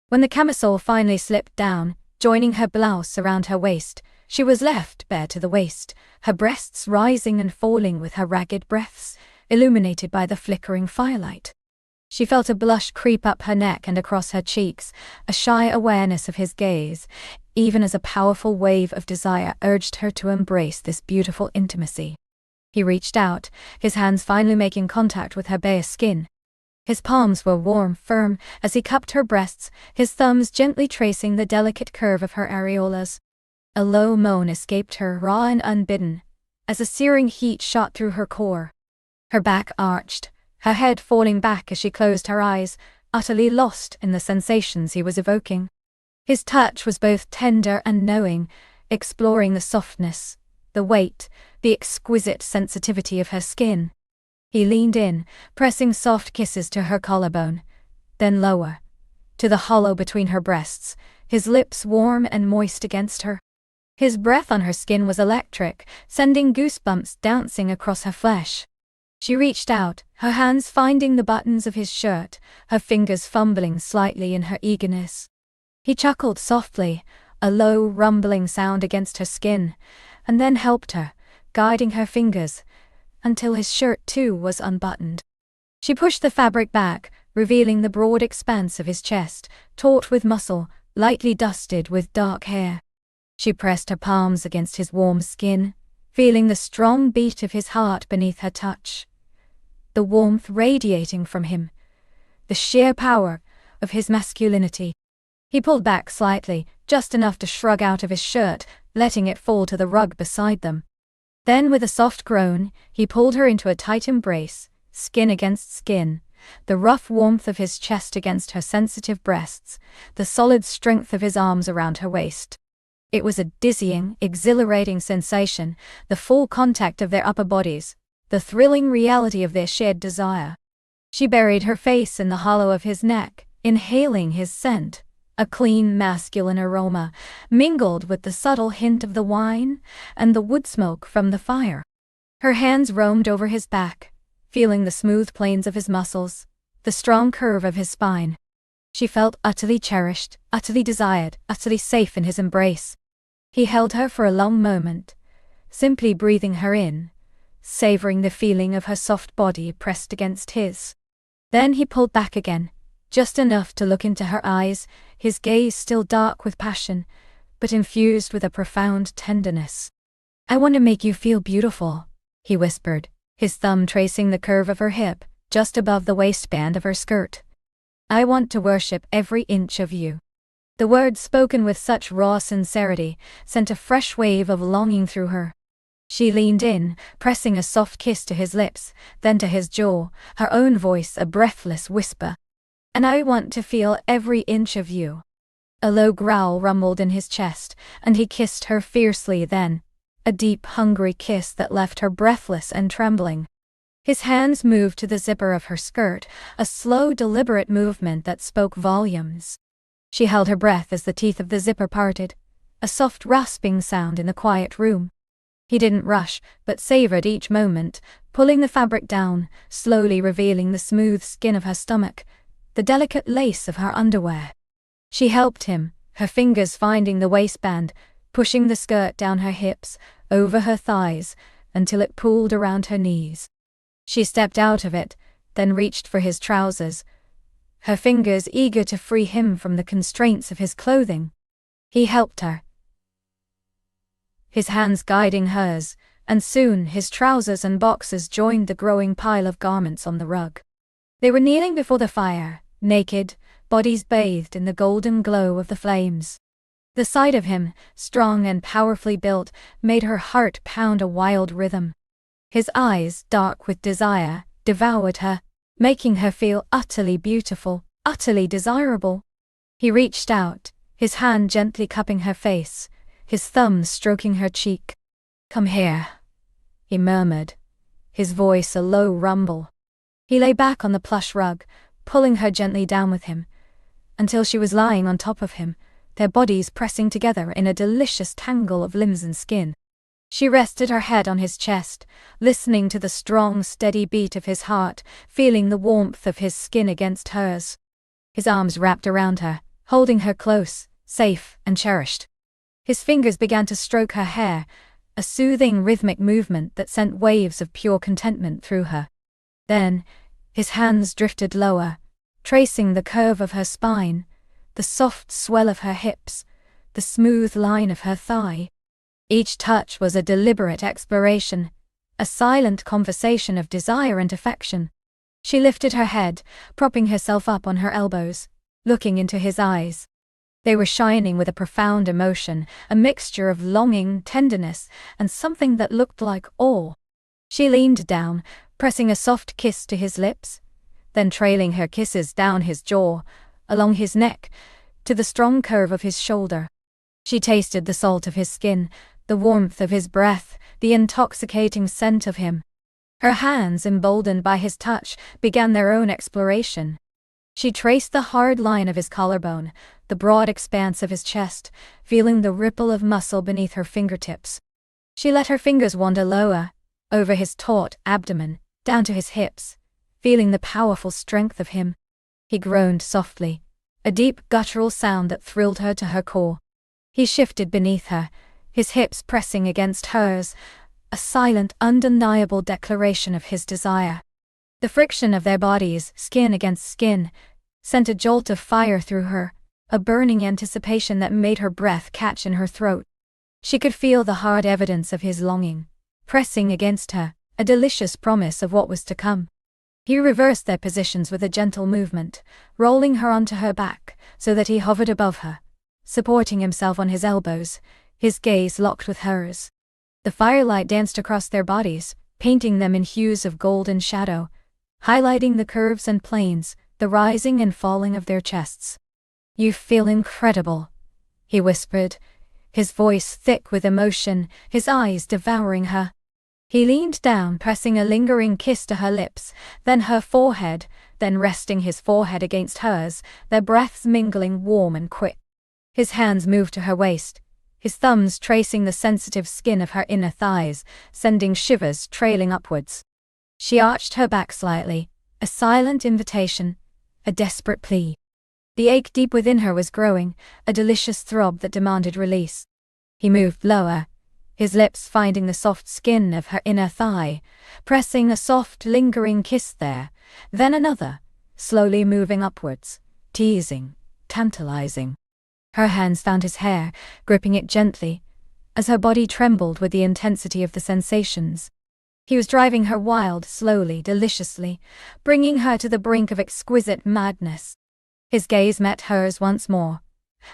When the camisole finally slipped down, joining her blouse around her waist, she was left bare to the waist, her breasts rising and falling with her ragged breaths, illuminated by the flickering firelight. She felt a blush creep up her neck and across her cheeks, a shy awareness of his gaze, even as a powerful wave of desire urged her to embrace this beautiful intimacy. He reached out, his hands finally making contact with her bare skin. His palms were warm, firm, as he cupped her breasts, his thumbs gently tracing the delicate curve of her areolas. A low moan escaped her, raw and unbidden, as a searing heat shot through her core. Her back arched, her head falling back as she closed her eyes, utterly lost in the sensations he was evoking. His touch was both tender and knowing, exploring the softness, the weight, the exquisite sensitivity of her skin. He leaned in, pressing soft kisses to her collarbone, then lower, to the hollow between her breasts, his lips warm and moist against her. His breath on her skin was electric, sending goosebumps dancing across her flesh. She reached out, her hands finding the buttons of his shirt, her fingers fumbling slightly in her eagerness. He chuckled softly, a low, rumbling sound against her skin, and then helped her, guiding her fingers, until his shirt too was unbuttoned. She pushed the fabric back, revealing the broad expanse of his chest, taut with muscle, lightly dusted with dark hair. She pressed her palms against his warm skin, feeling the strong beat of his heart beneath her touch. The warmth radiating from him, the sheer power of his masculinity. He pulled back slightly, just enough to shrug out of his shirt, letting it fall to the rug beside them. Then with a soft groan, he pulled her into a tight embrace, skin against skin, the rough warmth of his chest against her sensitive breasts, the solid strength of his arms around her waist. It was a dizzying, exhilarating sensation, the full contact of their upper bodies, the thrilling reality of their shared desire. She buried her face in the hollow of his neck, inhaling his scent, a clean masculine aroma, mingled with the subtle hint of the wine and the wood smoke from the fire. Her hands roamed over his back, feeling the smooth planes of his muscles, the strong curve of his spine. She felt utterly cherished, utterly desired, utterly safe in his embrace. He held her for a long moment, simply breathing her in, savoring the feeling of her soft body pressed against his. Then he pulled back again, just enough to look into her eyes, his gaze still dark with passion, but infused with a profound tenderness. "I want to make you feel beautiful," he whispered, his thumb tracing the curve of her hip, just above the waistband of her skirt. "I want to worship every inch of you." The words, spoken with such raw sincerity, sent a fresh wave of longing through her. She leaned in, pressing a soft kiss to his lips, then to his jaw, her own voice a breathless whisper. "And I want to feel every inch of you." A low growl rumbled in his chest, and he kissed her fiercely then, a deep, hungry kiss that left her breathless and trembling. His hands moved to the zipper of her skirt, a slow, deliberate movement that spoke volumes. She held her breath as the teeth of the zipper parted, a soft rasping sound in the quiet room. He didn't rush, but savored each moment, pulling the fabric down, slowly revealing the smooth skin of her stomach, the delicate lace of her underwear. She helped him, her fingers finding the waistband, pushing the skirt down her hips, over her thighs, until it pooled around her knees. She stepped out of it, then reached for his trousers, her fingers eager to free him from the constraints of his clothing. He helped her, his hands guiding hers, and soon his trousers and boxers joined the growing pile of garments on the rug. They were kneeling before the fire, naked, bodies bathed in the golden glow of the flames. The sight of him, strong and powerfully built, made her heart pound a wild rhythm. His eyes, dark with desire, devoured her, making her feel utterly beautiful, utterly desirable. He reached out, his hand gently cupping her face, his thumb stroking her cheek. "Come here," he murmured, his voice a low rumble. He lay back on the plush rug, pulling her gently down with him, until she was lying on top of him, their bodies pressing together in a delicious tangle of limbs and skin. She rested her head on his chest, listening to the strong, steady beat of his heart, feeling the warmth of his skin against hers. His arms wrapped around her, holding her close, safe, and cherished. His fingers began to stroke her hair, a soothing, rhythmic movement that sent waves of pure contentment through her. Then, his hands drifted lower, tracing the curve of her spine, the soft swell of her hips, the smooth line of her thigh. Each touch was a deliberate exploration, a silent conversation of desire and affection. She lifted her head, propping herself up on her elbows, looking into his eyes. They were shining with a profound emotion, a mixture of longing, tenderness, and something that looked like awe. She leaned down, pressing a soft kiss to his lips, then trailing her kisses down his jaw, along his neck, to the strong curve of his shoulder. She tasted the salt of his skin, the warmth of his breath, the intoxicating scent of him. Her hands, emboldened by his touch, began their own exploration. She traced the hard line of his collarbone, the broad expanse of his chest, feeling the ripple of muscle beneath her fingertips. She let her fingers wander lower, over his taut abdomen, down to his hips, feeling the powerful strength of him. He groaned softly, a deep guttural sound that thrilled her to her core. He shifted beneath her, his hips pressing against hers, a silent, undeniable declaration of his desire. The friction of their bodies, skin against skin, sent a jolt of fire through her, a burning anticipation that made her breath catch in her throat. She could feel the hard evidence of his longing, pressing against her, a delicious promise of what was to come. He reversed their positions with a gentle movement, rolling her onto her back, so that he hovered above her, supporting himself on his elbows, His gaze locked with hers. The firelight danced across their bodies, painting them in hues of golden shadow, highlighting the curves and planes, the rising and falling of their chests. "You feel incredible," he whispered, his voice thick with emotion, his eyes devouring her. He leaned down, pressing a lingering kiss to her lips, then her forehead, then resting his forehead against hers, their breaths mingling warm and quick. His hands moved to her waist, his thumbs tracing the sensitive skin of her inner thighs, sending shivers trailing upwards. She arched her back slightly, a silent invitation, a desperate plea. The ache deep within her was growing, a delicious throb that demanded release. He moved lower, his lips finding the soft skin of her inner thigh, pressing a soft, lingering kiss there, then another, slowly moving upwards, teasing, tantalizing. Her hands found his hair, gripping it gently, as her body trembled with the intensity of the sensations. He was driving her wild, slowly, deliciously, bringing her to the brink of exquisite madness. His gaze met hers once more,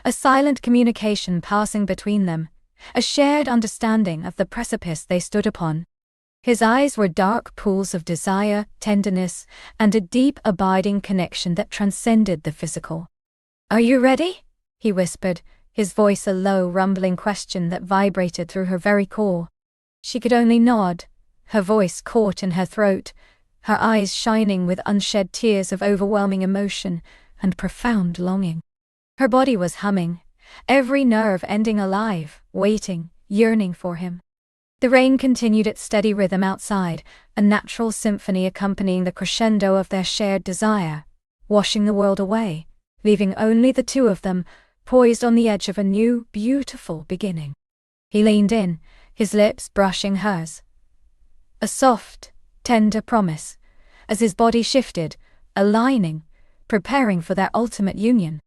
a silent communication passing between them, a shared understanding of the precipice they stood upon. His eyes were dark pools of desire, tenderness, and a deep, abiding connection that transcended the physical. "Are you ready?" he whispered, his voice a low, rumbling question that vibrated through her very core. She could only nod, her voice caught in her throat, her eyes shining with unshed tears of overwhelming emotion and profound longing. Her body was humming, every nerve ending alive, waiting, yearning for him. The rain continued its steady rhythm outside, a natural symphony accompanying the crescendo of their shared desire, washing the world away, leaving only the two of them, poised on the edge of a new, beautiful beginning. He leaned in, his lips brushing hers. A soft, tender promise, as his body shifted, aligning, preparing for their ultimate union.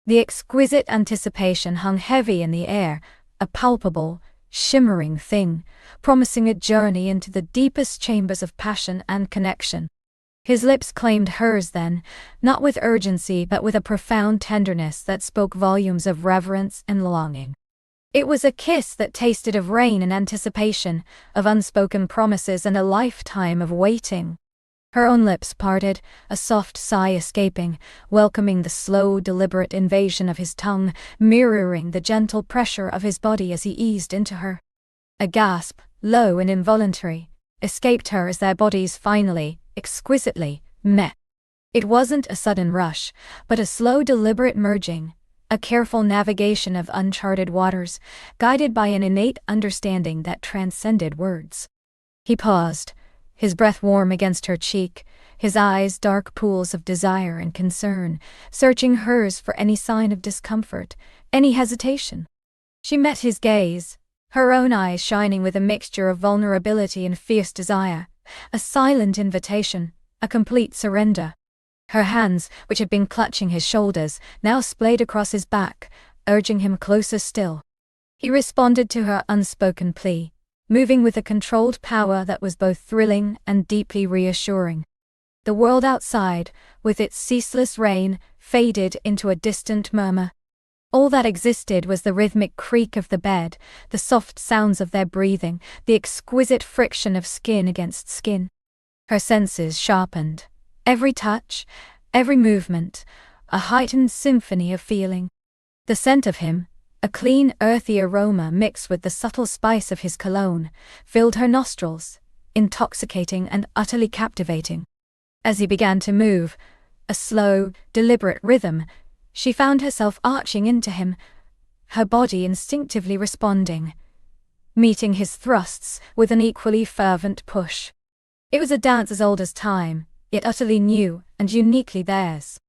The exquisite anticipation hung heavy in the air, a palpable, shimmering thing, promising a journey into the deepest chambers of passion and connection. His lips claimed hers then, not with urgency but with a profound tenderness that spoke volumes of reverence and longing. It was a kiss that tasted of rain and anticipation, of unspoken promises and a lifetime of waiting. Her own lips parted, a soft sigh escaping, welcoming the slow, deliberate invasion of his tongue, mirroring the gentle pressure of his body as he eased into her. A gasp, low and involuntary, escaped her as their bodies finally, exquisitely, met. It wasn't a sudden rush, but a slow, deliberate merging, a careful navigation of uncharted waters, guided by an innate understanding that transcended words. He paused, his breath warm against her cheek, his eyes dark pools of desire and concern, searching hers for any sign of discomfort, any hesitation. She met his gaze, her own eyes shining with a mixture of vulnerability and fierce desire, a silent invitation, a complete surrender. Her hands, which had been clutching his shoulders, now splayed across his back, urging him closer still. He responded to her unspoken plea, moving with a controlled power that was both thrilling and deeply reassuring. The world outside, with its ceaseless rain, faded into a distant murmur. All that existed was the rhythmic creak of the bed, the soft sounds of their breathing, the exquisite friction of skin against skin. Her senses sharpened. Every touch, every movement, a heightened symphony of feeling. The scent of him, a clean, earthy aroma mixed with the subtle spice of his cologne, filled her nostrils, intoxicating and utterly captivating. As he began to move, a slow, deliberate rhythm, she found herself arching into him, her body instinctively responding, meeting his thrusts with an equally fervent push. It was a dance as old as time, yet utterly new and uniquely theirs.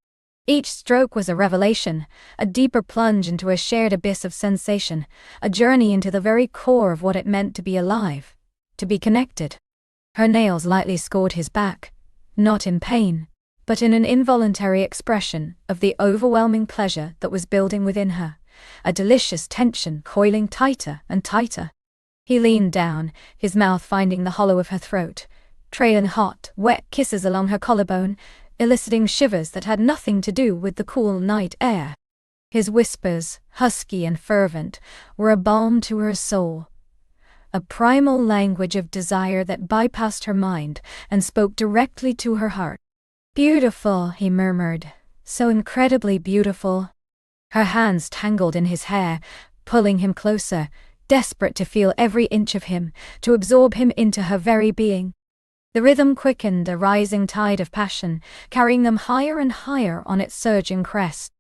Each stroke was a revelation, a deeper plunge into a shared abyss of sensation, a journey into the very core of what it meant to be alive, to be connected. Her nails lightly scored his back, not in pain, but in an involuntary expression of the overwhelming pleasure that was building within her, a delicious tension coiling tighter and tighter. He leaned down, his mouth finding the hollow of her throat, trailing hot, wet kisses along her collarbone, eliciting shivers that had nothing to do with the cool night air. His whispers, husky and fervent, were a balm to her soul, a primal language of desire that bypassed her mind and spoke directly to her heart. "Beautiful," he murmured, "so incredibly beautiful." Her hands tangled in his hair, pulling him closer, desperate to feel every inch of him, to absorb him into her very being. The rhythm quickened, a rising tide of passion, carrying them higher and higher on its surging crest.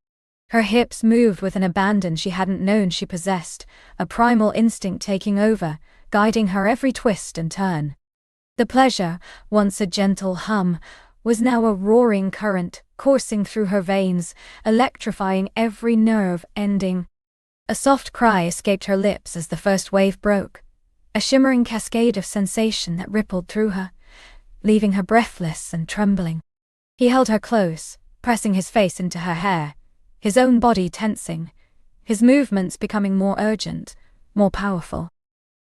Her hips moved with an abandon she hadn't known she possessed, a primal instinct taking over, guiding her every twist and turn. The pleasure, once a gentle hum, was now a roaring current, coursing through her veins, electrifying every nerve ending. A soft cry escaped her lips as the first wave broke, a shimmering cascade of sensation that rippled through her, leaving her breathless and trembling. He held her close, pressing his face into her hair, his own body tensing, his movements becoming more urgent, more powerful.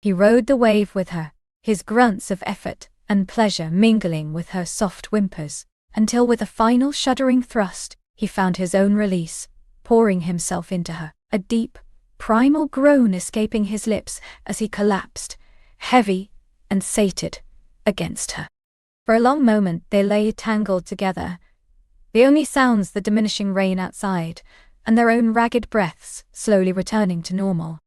He rode the wave with her, his grunts of effort and pleasure mingling with her soft whimpers, until with a final shuddering thrust, he found his own release, pouring himself into her, a deep, primal groan escaping his lips as he collapsed, heavy and sated, against her. For a long moment they lay tangled together, the only sounds the diminishing rain outside, and their own ragged breaths slowly returning to normal.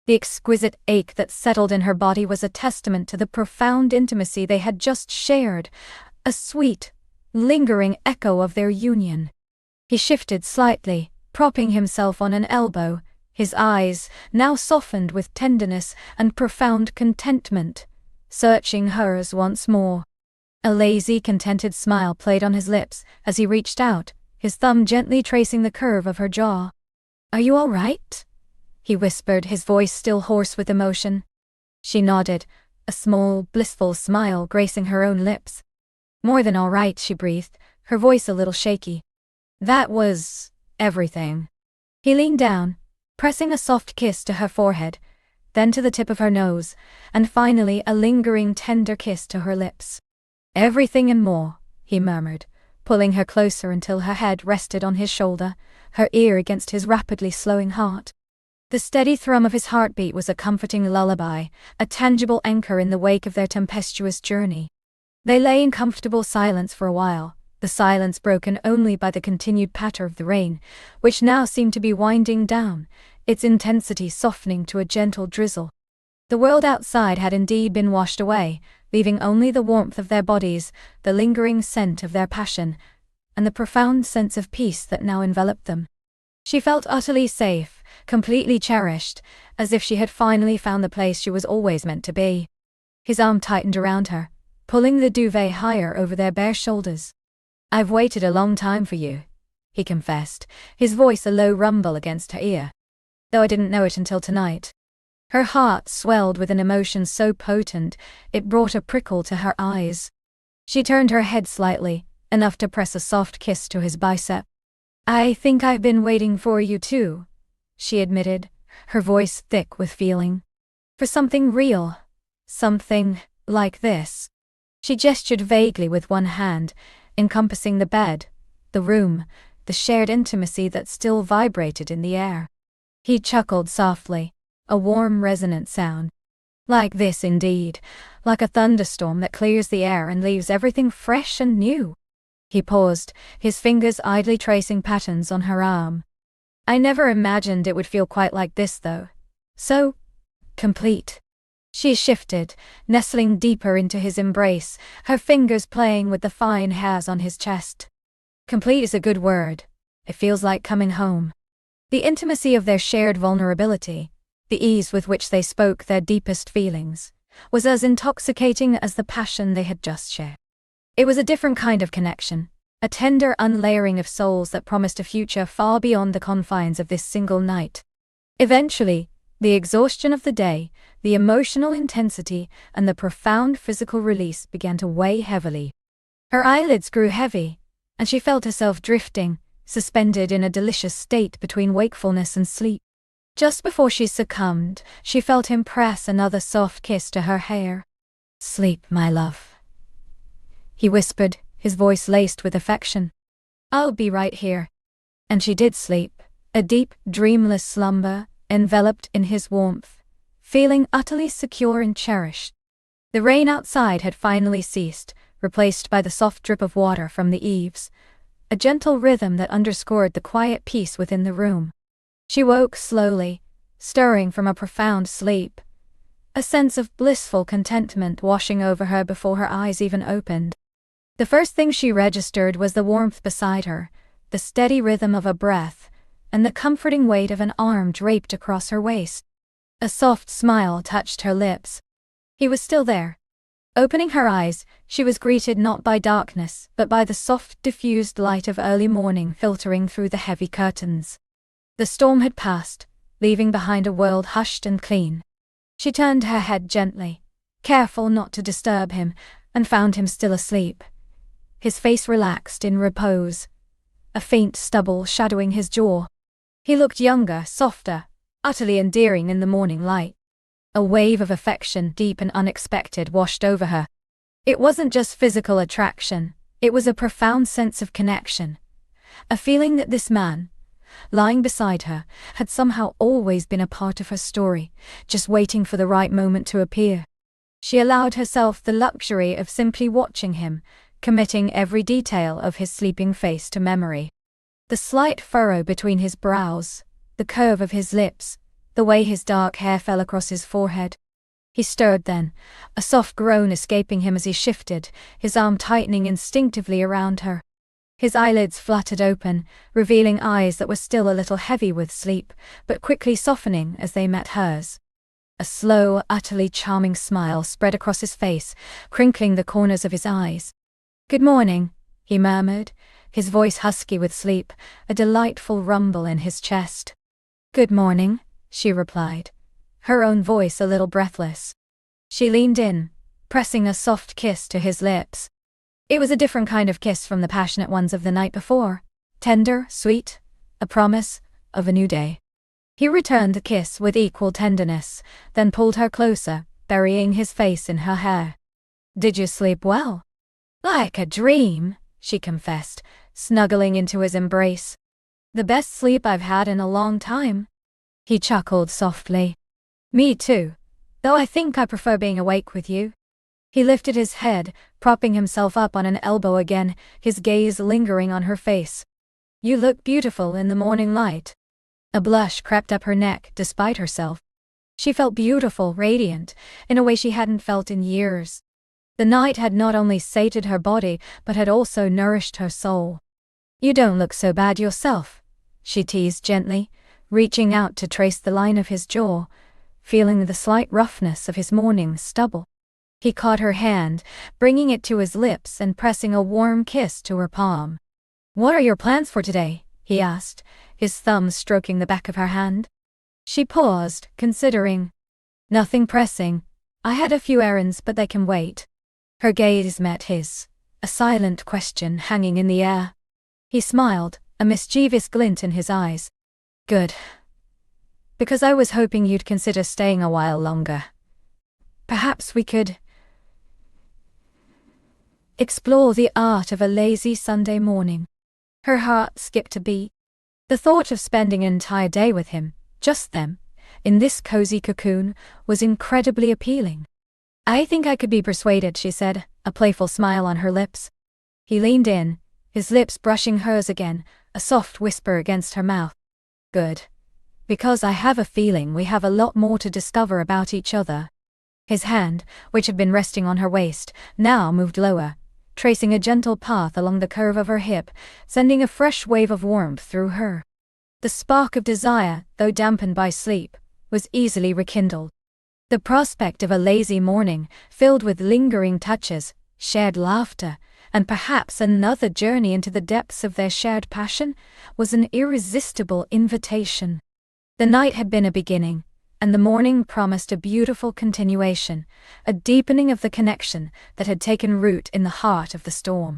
The exquisite ache that settled in her body was a testament to the profound intimacy they had just shared, a sweet, lingering echo of their union. He shifted slightly, propping himself on an elbow, his eyes, now softened with tenderness and profound contentment, searching hers once more. A lazy, contented smile played on his lips as he reached out, his thumb gently tracing the curve of her jaw. "Are you all right?" he whispered, his voice still hoarse with emotion. She nodded, a small, blissful smile gracing her own lips. "More than all right," she breathed, her voice a little shaky. "That was everything." He leaned down, pressing a soft kiss to her forehead, then to the tip of her nose, and finally a lingering, tender kiss to her lips. "Everything and more," he murmured, pulling her closer until her head rested on his shoulder, her ear against his rapidly slowing heart. The steady thrum of his heartbeat was a comforting lullaby, a tangible anchor in the wake of their tempestuous journey. They lay in comfortable silence for a while, the silence broken only by the continued patter of the rain, which now seemed to be winding down, its intensity softening to a gentle drizzle. The world outside had indeed been washed away, leaving only the warmth of their bodies, the lingering scent of their passion, and the profound sense of peace that now enveloped them. She felt utterly safe, completely cherished, as if she had finally found the place she was always meant to be. His arm tightened around her, pulling the duvet higher over their bare shoulders. "I've waited a long time for you," he confessed, his voice a low rumble against her ear. "Though I didn't know it until tonight." Her heart swelled with an emotion so potent, it brought a prickle to her eyes. She turned her head slightly, enough to press a soft kiss to his bicep. "I think I've been waiting for you too," she admitted, her voice thick with feeling. "For something real. Something like this." She gestured vaguely with one hand, encompassing the bed, the room, the shared intimacy that still vibrated in the air. He chuckled softly, a warm resonant sound. "Like this indeed, like a thunderstorm that clears the air and leaves everything fresh and new." He paused, his fingers idly tracing patterns on her arm. "I never imagined it would feel quite like this though. So complete." She shifted, nestling deeper into his embrace, her fingers playing with the fine hairs on his chest. "Complete is a good word. It feels like coming home." The intimacy of their shared vulnerability, the ease with which they spoke their deepest feelings, was as intoxicating as the passion they had just shared. It was a different kind of connection, a tender unlayering of souls that promised a future far beyond the confines of this single night. Eventually, the exhaustion of the day, the emotional intensity, and the profound physical release began to weigh heavily. Her eyelids grew heavy, and she felt herself drifting, suspended in a delicious state between wakefulness and sleep. Just before she succumbed, she felt him press another soft kiss to her hair. "Sleep, my love," he whispered, his voice laced with affection. "I'll be right here." And she did sleep, a deep, dreamless slumber, enveloped in his warmth, feeling utterly secure and cherished. The rain outside had finally ceased, replaced by the soft drip of water from the eaves, a gentle rhythm that underscored the quiet peace within the room. She woke slowly, stirring from a profound sleep, a sense of blissful contentment washing over her before her eyes even opened. The first thing she registered was the warmth beside her, the steady rhythm of a breath, and the comforting weight of an arm draped across her waist. A soft smile touched her lips. He was still there. Opening her eyes, she was greeted not by darkness, but by the soft, diffused light of early morning filtering through the heavy curtains. The storm had passed, leaving behind a world hushed and clean. She turned her head gently, careful not to disturb him, and found him still asleep. His face relaxed in repose, a faint stubble shadowing his jaw. He looked younger, softer, utterly endearing in the morning light. A wave of affection, deep and unexpected, washed over her. It wasn't just physical attraction, it was a profound sense of connection. A feeling that this man, lying beside her, had somehow always been a part of her story, just waiting for the right moment to appear. She allowed herself the luxury of simply watching him, committing every detail of his sleeping face to memory. The slight furrow between his brows, the curve of his lips, the way his dark hair fell across his forehead. He stirred then, a soft groan escaping him as he shifted, his arm tightening instinctively around her. His eyelids fluttered open, revealing eyes that were still a little heavy with sleep, but quickly softening as they met hers. A slow, utterly charming smile spread across his face, crinkling the corners of his eyes. "Good morning," he murmured, his voice husky with sleep, a delightful rumble in his chest. "Good morning," she replied, her own voice a little breathless. She leaned in, pressing a soft kiss to his lips. It was a different kind of kiss from the passionate ones of the night before, tender, sweet, a promise of a new day. He returned the kiss with equal tenderness, then pulled her closer, burying his face in her hair. "Did you sleep well?" "Like a dream," she confessed, snuggling into his embrace. "The best sleep I've had in a long time." He chuckled softly. "Me too, though I think I prefer being awake with you." He lifted his head, propping himself up on an elbow again, his gaze lingering on her face. "You look beautiful in the morning light." A blush crept up her neck despite herself. She felt beautiful, radiant, in a way she hadn't felt in years. The night had not only sated her body, but had also nourished her soul. "You don't look so bad yourself," she teased gently, reaching out to trace the line of his jaw, feeling the slight roughness of his morning stubble. He caught her hand, bringing it to his lips and pressing a warm kiss to her palm. "What are your plans for today?" he asked, his thumb stroking the back of her hand. She paused, considering. "Nothing pressing. I had a few errands, but they can wait." Her gaze met his, a silent question hanging in the air. He smiled, a mischievous glint in his eyes. "Good. Because I was hoping you'd consider staying a while longer. Perhaps we could explore the art of a lazy Sunday morning." Her heart skipped a beat. The thought of spending an entire day with him, just them, in this cozy cocoon, was incredibly appealing. "I think I could be persuaded," she said, a playful smile on her lips. He leaned in, his lips brushing hers again, a soft whisper against her mouth. "Good. Because I have a feeling we have a lot more to discover about each other." His hand, which had been resting on her waist, now moved lower, tracing a gentle path along the curve of her hip, sending a fresh wave of warmth through her. The spark of desire, though dampened by sleep, was easily rekindled. The prospect of a lazy morning, filled with lingering touches, shared laughter, and perhaps another journey into the depths of their shared passion, was an irresistible invitation. The night had been a beginning, and the morning promised a beautiful continuation, a deepening of the connection that had taken root in the heart of the storm.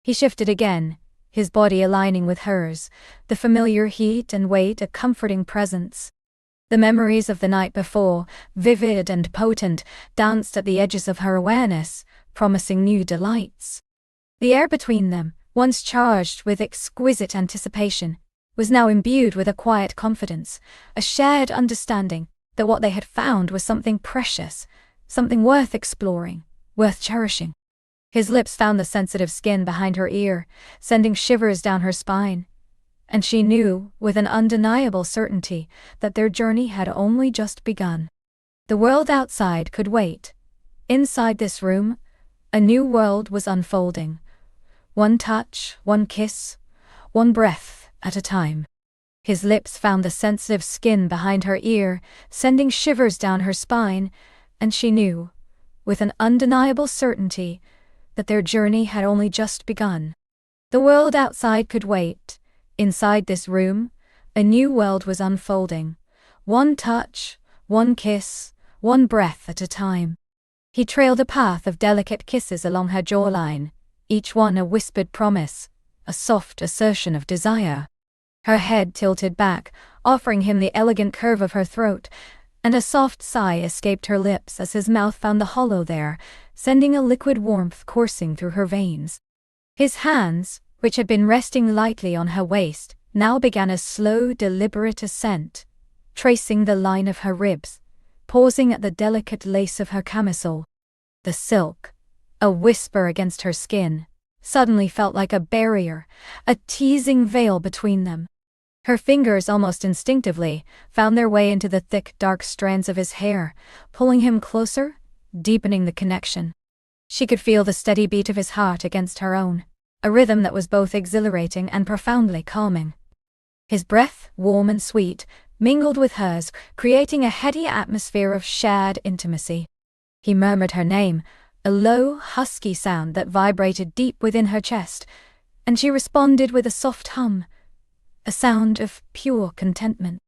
He shifted again, his body aligning with hers, the familiar heat and weight a comforting presence. The memories of the night before, vivid and potent, danced at the edges of her awareness, promising new delights. The air between them, once charged with exquisite anticipation, was now imbued with a quiet confidence, a shared understanding that what they had found was something precious, something worth exploring, worth cherishing. His lips found the sensitive skin behind her ear, sending shivers down her spine, and she knew, with an undeniable certainty, that their journey had only just begun. The world outside could wait. Inside this room, a new world was unfolding. One touch, one kiss, one breath at a time. His lips found the sensitive skin behind her ear, sending shivers down her spine, and she knew, with an undeniable certainty, that their journey had only just begun. The world outside could wait. Inside this room, a new world was unfolding. One touch, one kiss, one breath at a time. He trailed a path of delicate kisses along her jawline, each one a whispered promise, a soft assertion of desire. Her head tilted back, offering him the elegant curve of her throat, and a soft sigh escaped her lips as his mouth found the hollow there, sending a liquid warmth coursing through her veins. His hands, which had been resting lightly on her waist, now began a slow, deliberate ascent, tracing the line of her ribs, pausing at the delicate lace of her camisole. The silk, a whisper against her skin, suddenly felt like a barrier, a teasing veil between them. Her fingers almost instinctively found their way into the thick, dark strands of his hair, pulling him closer, deepening the connection. She could feel the steady beat of his heart against her own, a rhythm that was both exhilarating and profoundly calming. His breath, warm and sweet, mingled with hers, creating a heady atmosphere of shared intimacy. He murmured her name, a low, husky sound that vibrated deep within her chest, and she responded with a soft hum, a sound of pure contentment.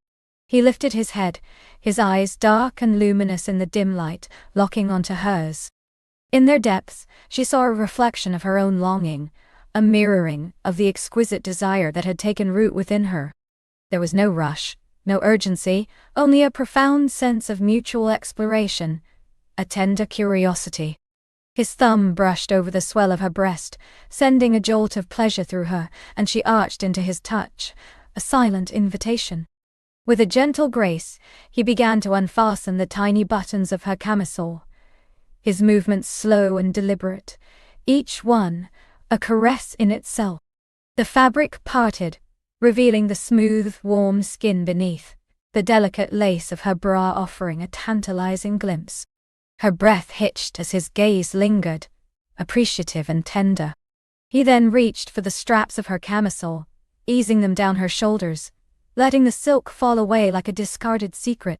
He lifted his head, his eyes dark and luminous in the dim light, locking onto hers. In their depths, she saw a reflection of her own longing, a mirroring of the exquisite desire that had taken root within her. There was no rush, no urgency, only a profound sense of mutual exploration, a tender curiosity. His thumb brushed over the swell of her breast, sending a jolt of pleasure through her, and she arched into his touch, a silent invitation. With a gentle grace, he began to unfasten the tiny buttons of her camisole, his movements slow and deliberate, each one a caress in itself. The fabric parted, revealing the smooth, warm skin beneath, the delicate lace of her bra offering a tantalizing glimpse. Her breath hitched as his gaze lingered, appreciative and tender. He then reached for the straps of her camisole, easing them down her shoulders, letting the silk fall away like a discarded secret.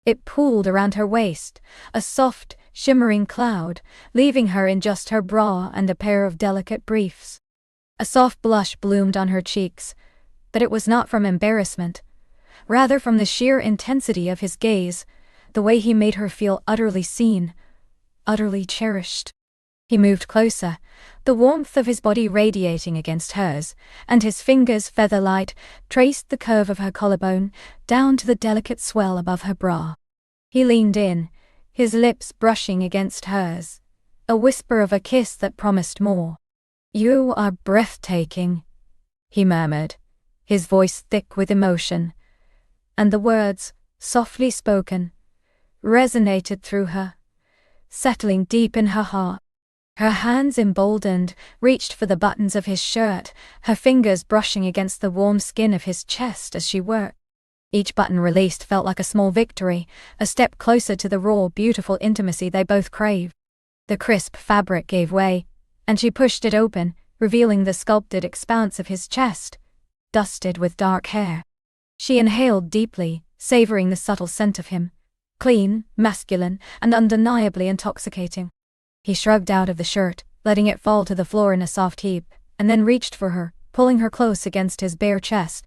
It pooled around her waist, a soft, shimmering cloud, leaving her in just her bra and a pair of delicate briefs. A soft blush bloomed on her cheeks, but it was not from embarrassment, rather from the sheer intensity of his gaze, the way he made her feel utterly seen, utterly cherished. He moved closer, the warmth of his body radiating against hers, and his fingers, feather-light, traced the curve of her collarbone down to the delicate swell above her bra. He leaned in, his lips brushing against hers, a whisper of a kiss that promised more. "You are breathtaking," he murmured, his voice thick with emotion, and the words, softly spoken, resonated through her, settling deep in her heart. Her hands, emboldened, reached for the buttons of his shirt, her fingers brushing against the warm skin of his chest as she worked. Each button released felt like a small victory, a step closer to the raw, beautiful intimacy they both craved. The crisp fabric gave way, and she pushed it open, revealing the sculpted expanse of his chest, dusted with dark hair. She inhaled deeply, savoring the subtle scent of him, clean, masculine, and undeniably intoxicating. He shrugged out of the shirt, letting it fall to the floor in a soft heap, and then reached for her, pulling her close against his bare chest.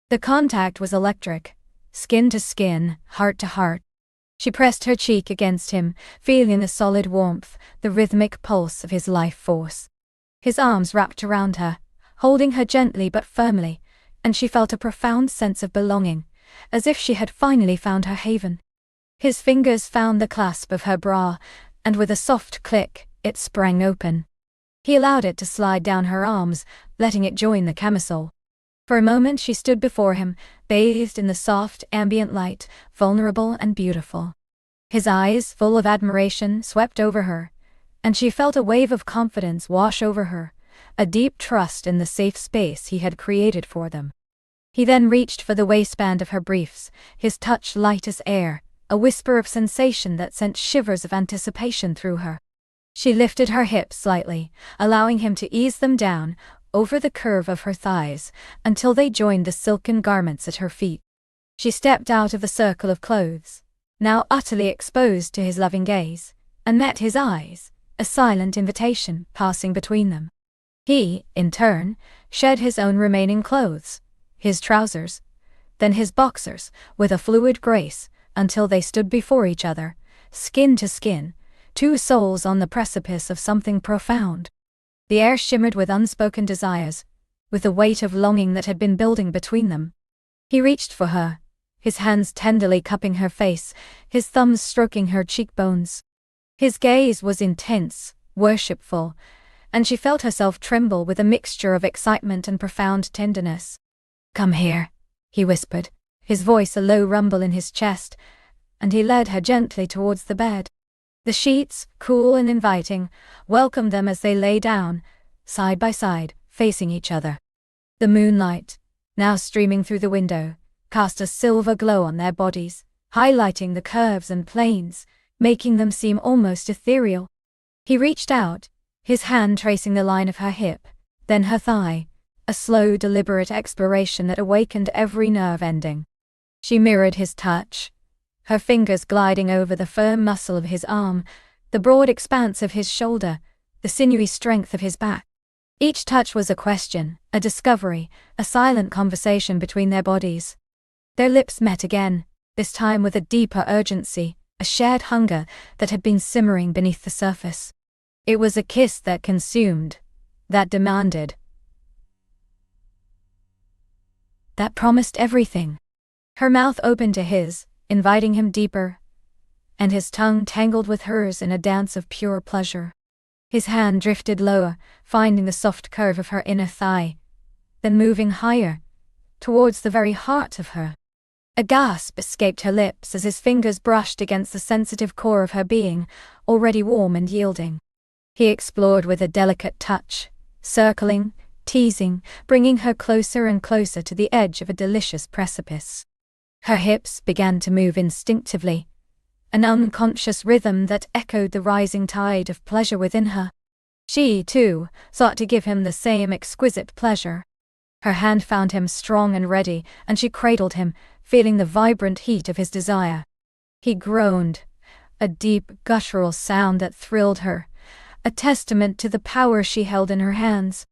The contact was electric, skin to skin, heart to heart. She pressed her cheek against him, feeling the solid warmth, the rhythmic pulse of his life force. His arms wrapped around her, holding her gently but firmly, and she felt a profound sense of belonging, as if she had finally found her haven. His fingers found the clasp of her bra, and with a soft click, it sprang open. He allowed it to slide down her arms, letting it join the camisole. For a moment she stood before him, bathed in the soft, ambient light, vulnerable and beautiful. His eyes, full of admiration, swept over her, and she felt a wave of confidence wash over her, a deep trust in the safe space he had created for them. He then reached for the waistband of her briefs, his touch light as air, a whisper of sensation that sent shivers of anticipation through her. She lifted her hips slightly, allowing him to ease them down, over the curve of her thighs, until they joined the silken garments at her feet. She stepped out of the circle of clothes, now utterly exposed to his loving gaze, and met his eyes, a silent invitation passing between them. He, in turn, shed his own remaining clothes, his trousers, then his boxers, with a fluid grace, until they stood before each other, skin to skin, two souls on the precipice of something profound. The air shimmered with unspoken desires, with the weight of longing that had been building between them. He reached for her, his hands tenderly cupping her face, his thumbs stroking her cheekbones. His gaze was intense, worshipful, and she felt herself tremble with a mixture of excitement and profound tenderness. "Come here," he whispered, his voice a low rumble in his chest, and he led her gently towards the bed. The sheets, cool and inviting, welcomed them as they lay down, side by side, facing each other. The moonlight, now streaming through the window, cast a silver glow on their bodies, highlighting the curves and planes, making them seem almost ethereal. He reached out, his hand tracing the line of her hip, then her thigh, a slow, deliberate exploration that awakened every nerve ending. She mirrored his touch, her fingers gliding over the firm muscle of his arm, the broad expanse of his shoulder, the sinewy strength of his back. Each touch was a question, a discovery, a silent conversation between their bodies. Their lips met again, this time with a deeper urgency, a shared hunger that had been simmering beneath the surface. It was a kiss that consumed, that demanded, that promised everything. Her mouth opened to his, inviting him deeper, and his tongue tangled with hers in a dance of pure pleasure. His hand drifted lower, finding the soft curve of her inner thigh, then moving higher, towards the very heart of her. A gasp escaped her lips as his fingers brushed against the sensitive core of her being, already warm and yielding. He explored with a delicate touch, circling, teasing, bringing her closer and closer to the edge of a delicious precipice. Her hips began to move instinctively, an unconscious rhythm that echoed the rising tide of pleasure within her. She, too, sought to give him the same exquisite pleasure. Her hand found him strong and ready, and she cradled him, feeling the vibrant heat of his desire. He groaned, a deep, guttural sound that thrilled her, a testament to the power she held in her hands.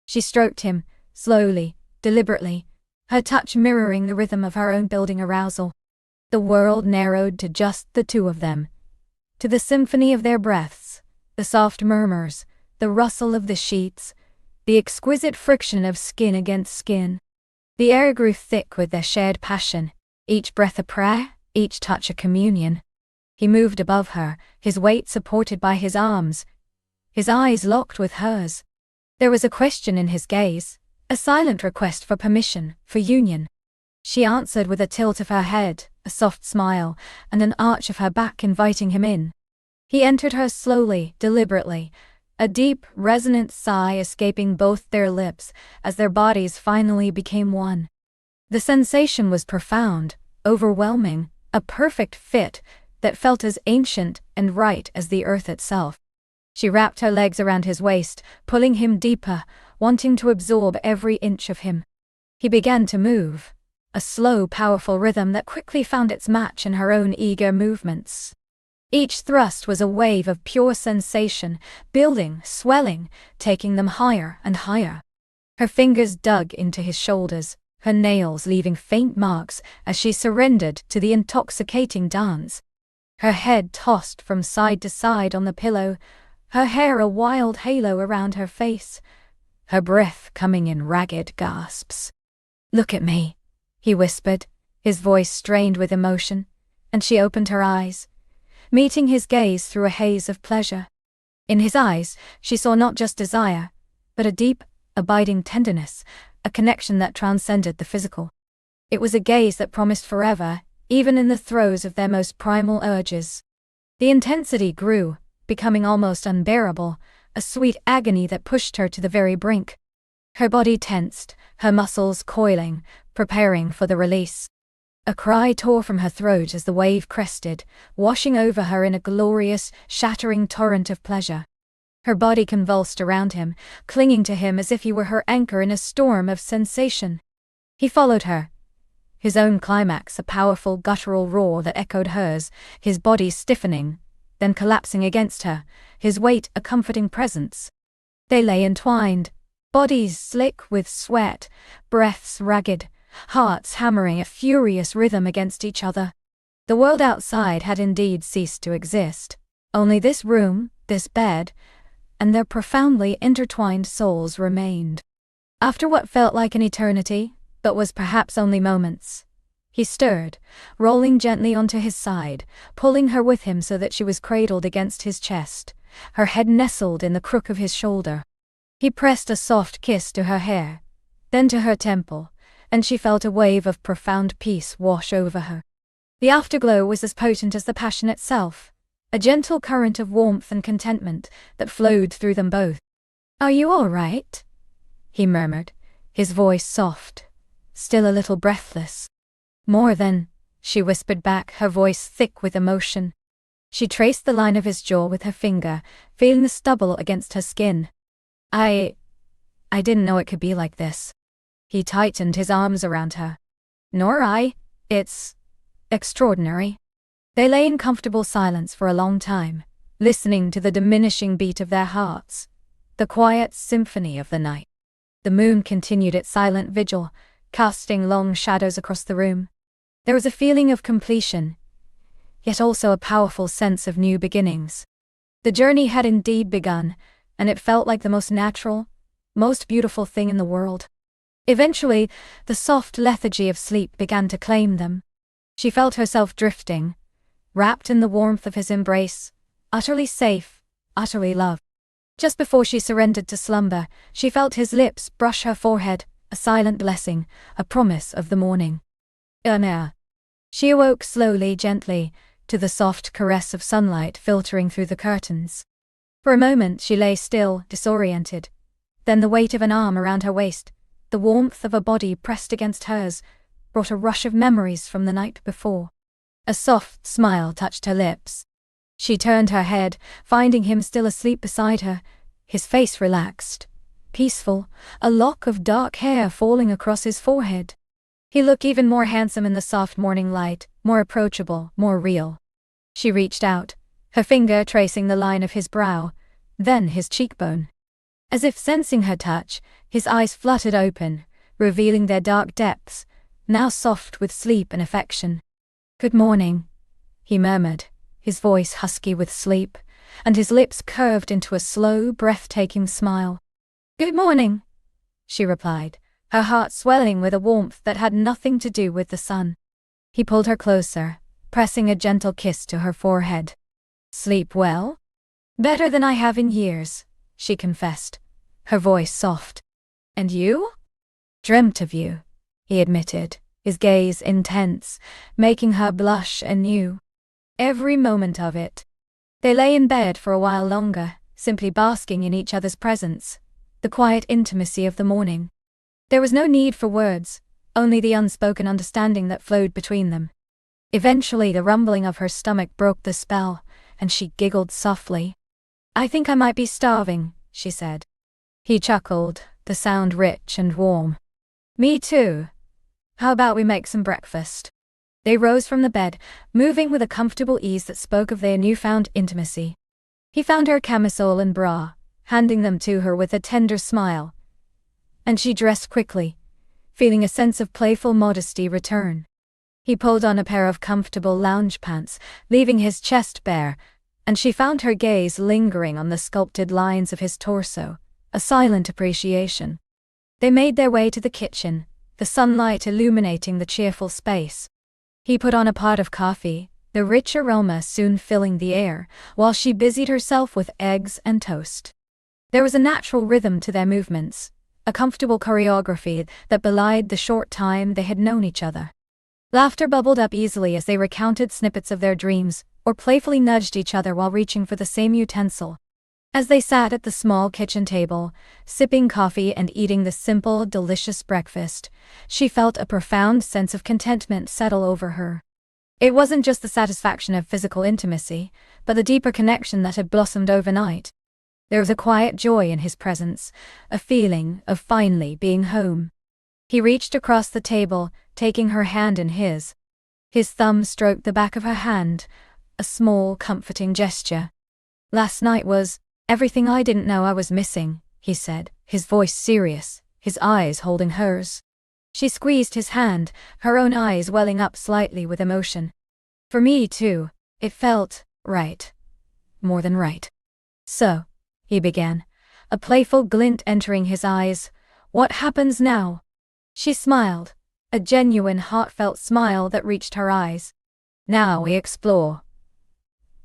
She stroked him, slowly, deliberately, her touch mirroring the rhythm of her own building arousal. The world narrowed to just the two of them, to the symphony of their breaths, the soft murmurs, the rustle of the sheets, the exquisite friction of skin against skin. The air grew thick with their shared passion, each breath a prayer, each touch a communion. He moved above her, his weight supported by his arms, his eyes locked with hers. There was a question in his gaze, a silent request for permission, for union. She answered with a tilt of her head, a soft smile, and an arch of her back inviting him in. He entered her slowly, deliberately, a deep, resonant sigh escaping both their lips as their bodies finally became one. The sensation was profound, overwhelming, a perfect fit that felt as ancient and right as the earth itself. She wrapped her legs around his waist, pulling him deeper, wanting to absorb every inch of him. He began to move, a slow, powerful rhythm that quickly found its match in her own eager movements. Each thrust was a wave of pure sensation, building, swelling, taking them higher and higher. Her fingers dug into his shoulders, her nails leaving faint marks as she surrendered to the intoxicating dance. Her head tossed from side to side on the pillow, her hair a wild halo around her face, her breath coming in ragged gasps. "Look at me," he whispered, his voice strained with emotion, and she opened her eyes, meeting his gaze through a haze of pleasure. In his eyes, she saw not just desire, but a deep, abiding tenderness, a connection that transcended the physical. It was a gaze that promised forever, even in the throes of their most primal urges. The intensity grew, becoming almost unbearable, a sweet agony that pushed her to the very brink. Her body tensed, her muscles coiling, preparing for the release. A cry tore from her throat as the wave crested, washing over her in a glorious, shattering torrent of pleasure. Her body convulsed around him, clinging to him as if he were her anchor in a storm of sensation. He followed her. His own climax, a powerful guttural roar that echoed hers, his body stiffening, then collapsing against her, his weight a comforting presence. They lay entwined, bodies slick with sweat, breaths ragged, hearts hammering a furious rhythm against each other. The world outside had indeed ceased to exist. Only this room, this bed, and their profoundly intertwined souls remained. After what felt like an eternity, but was perhaps only moments, he stirred, rolling gently onto his side, pulling her with him so that she was cradled against his chest, her head nestled in the crook of his shoulder. He pressed a soft kiss to her hair, then to her temple, and she felt a wave of profound peace wash over her. The afterglow was as potent as the passion itself, a gentle current of warmth and contentment that flowed through them both. "Are you all right?" he murmured, his voice soft, still a little breathless. "More than," she whispered back, her voice thick with emotion. She traced the line of his jaw with her finger, feeling the stubble against her skin. I didn't know it could be like this." He tightened his arms around her. "Nor I. It's extraordinary." They lay in comfortable silence for a long time, listening to the diminishing beat of their hearts, the quiet symphony of the night. The moon continued its silent vigil, casting long shadows across the room. There was a feeling of completion, yet also a powerful sense of new beginnings. The journey had indeed begun, and it felt like the most natural, most beautiful thing in the world. Eventually, the soft lethargy of sleep began to claim them. She felt herself drifting, wrapped in the warmth of his embrace, utterly safe, utterly loved. Just before she surrendered to slumber, she felt his lips brush her forehead, a silent blessing, a promise of the morning. She awoke slowly, gently, to the soft caress of sunlight filtering through the curtains. For a moment she lay still, disoriented. Then the weight of an arm around her waist, the warmth of a body pressed against hers, brought a rush of memories from the night before. A soft smile touched her lips. She turned her head, finding him still asleep beside her, his face relaxed, peaceful, a lock of dark hair falling across his forehead. He looked even more handsome in the soft morning light, more approachable, more real. She reached out, her finger tracing the line of his brow, then his cheekbone. As if sensing her touch, his eyes fluttered open, revealing their dark depths, now soft with sleep and affection. "Good morning," he murmured, his voice husky with sleep, and his lips curved into a slow, breathtaking smile. "Good morning," she replied, her heart swelling with a warmth that had nothing to do with the sun. He pulled her closer, pressing a gentle kiss to her forehead. "Sleep well?" "Better than I have in years," she confessed, her voice soft. "And you?" "Dreamt of you," he admitted, his gaze intense, making her blush anew. Every moment of it. They lay in bed for a while longer, simply basking in each other's presence, the quiet intimacy of the morning. There was no need for words, only the unspoken understanding that flowed between them. Eventually the rumbling of her stomach broke the spell, and she giggled softly. "I think I might be starving," she said. He chuckled, the sound rich and warm. "Me too. How about we make some breakfast?" They rose from the bed, moving with a comfortable ease that spoke of their newfound intimacy. He found her camisole and bra, handing them to her with a tender smile. And she dressed quickly, feeling a sense of playful modesty return. He pulled on a pair of comfortable lounge pants, leaving his chest bare, and she found her gaze lingering on the sculpted lines of his torso, a silent appreciation. They made their way to the kitchen, the sunlight illuminating the cheerful space. He put on a pot of coffee, the rich aroma soon filling the air, while she busied herself with eggs and toast. There was a natural rhythm to their movements, a comfortable choreography that belied the short time they had known each other. Laughter bubbled up easily as they recounted snippets of their dreams, or playfully nudged each other while reaching for the same utensil. As they sat at the small kitchen table, sipping coffee and eating the simple, delicious breakfast, she felt a profound sense of contentment settle over her. It wasn't just the satisfaction of physical intimacy, but the deeper connection that had blossomed overnight. There was a quiet joy in his presence, a feeling of finally being home. He reached across the table, taking her hand in his. His thumb stroked the back of her hand, a small, comforting gesture. "Last night was everything I didn't know I was missing," he said, his voice serious, his eyes holding hers. She squeezed his hand, her own eyes welling up slightly with emotion. "For me, too, it felt right. More than right." "So," he began, a playful glint entering his eyes, "what happens now?" She smiled, a genuine heartfelt smile that reached her eyes. "Now we explore.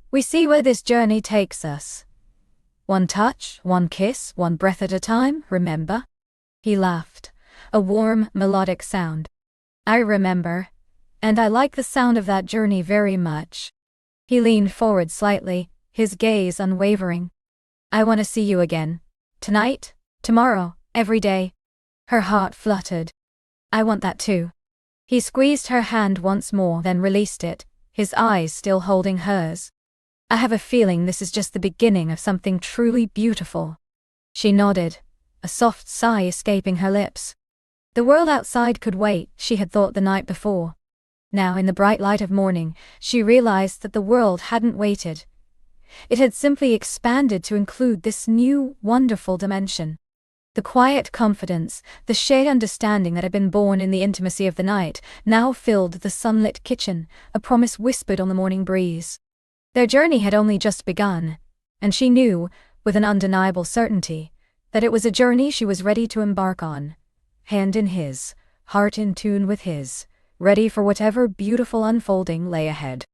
We see where this journey takes us. One touch, one kiss, one breath at a time, remember?" He laughed, a warm, melodic sound. "I remember, and I like the sound of that journey very much." He leaned forward slightly, his gaze unwavering. "I want to see you again. Tonight, tomorrow, every day." Her heart fluttered. "I want that too." He squeezed her hand once more, then released it, his eyes still holding hers. "I have a feeling this is just the beginning of something truly beautiful." She nodded, a soft sigh escaping her lips. The world outside could wait, she had thought the night before. Now, in the bright light of morning, she realized that the world hadn't waited. It had simply expanded to include this new, wonderful dimension. The quiet confidence, the shared understanding that had been born in the intimacy of the night, now filled the sunlit kitchen, a promise whispered on the morning breeze. Their journey had only just begun, and she knew, with an undeniable certainty, that it was a journey she was ready to embark on. Hand in his, heart in tune with his, ready for whatever beautiful unfolding lay ahead.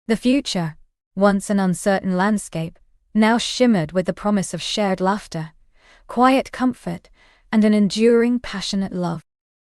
The future, once an uncertain landscape, now shimmered with the promise of shared laughter, quiet comfort, and an enduring passionate love.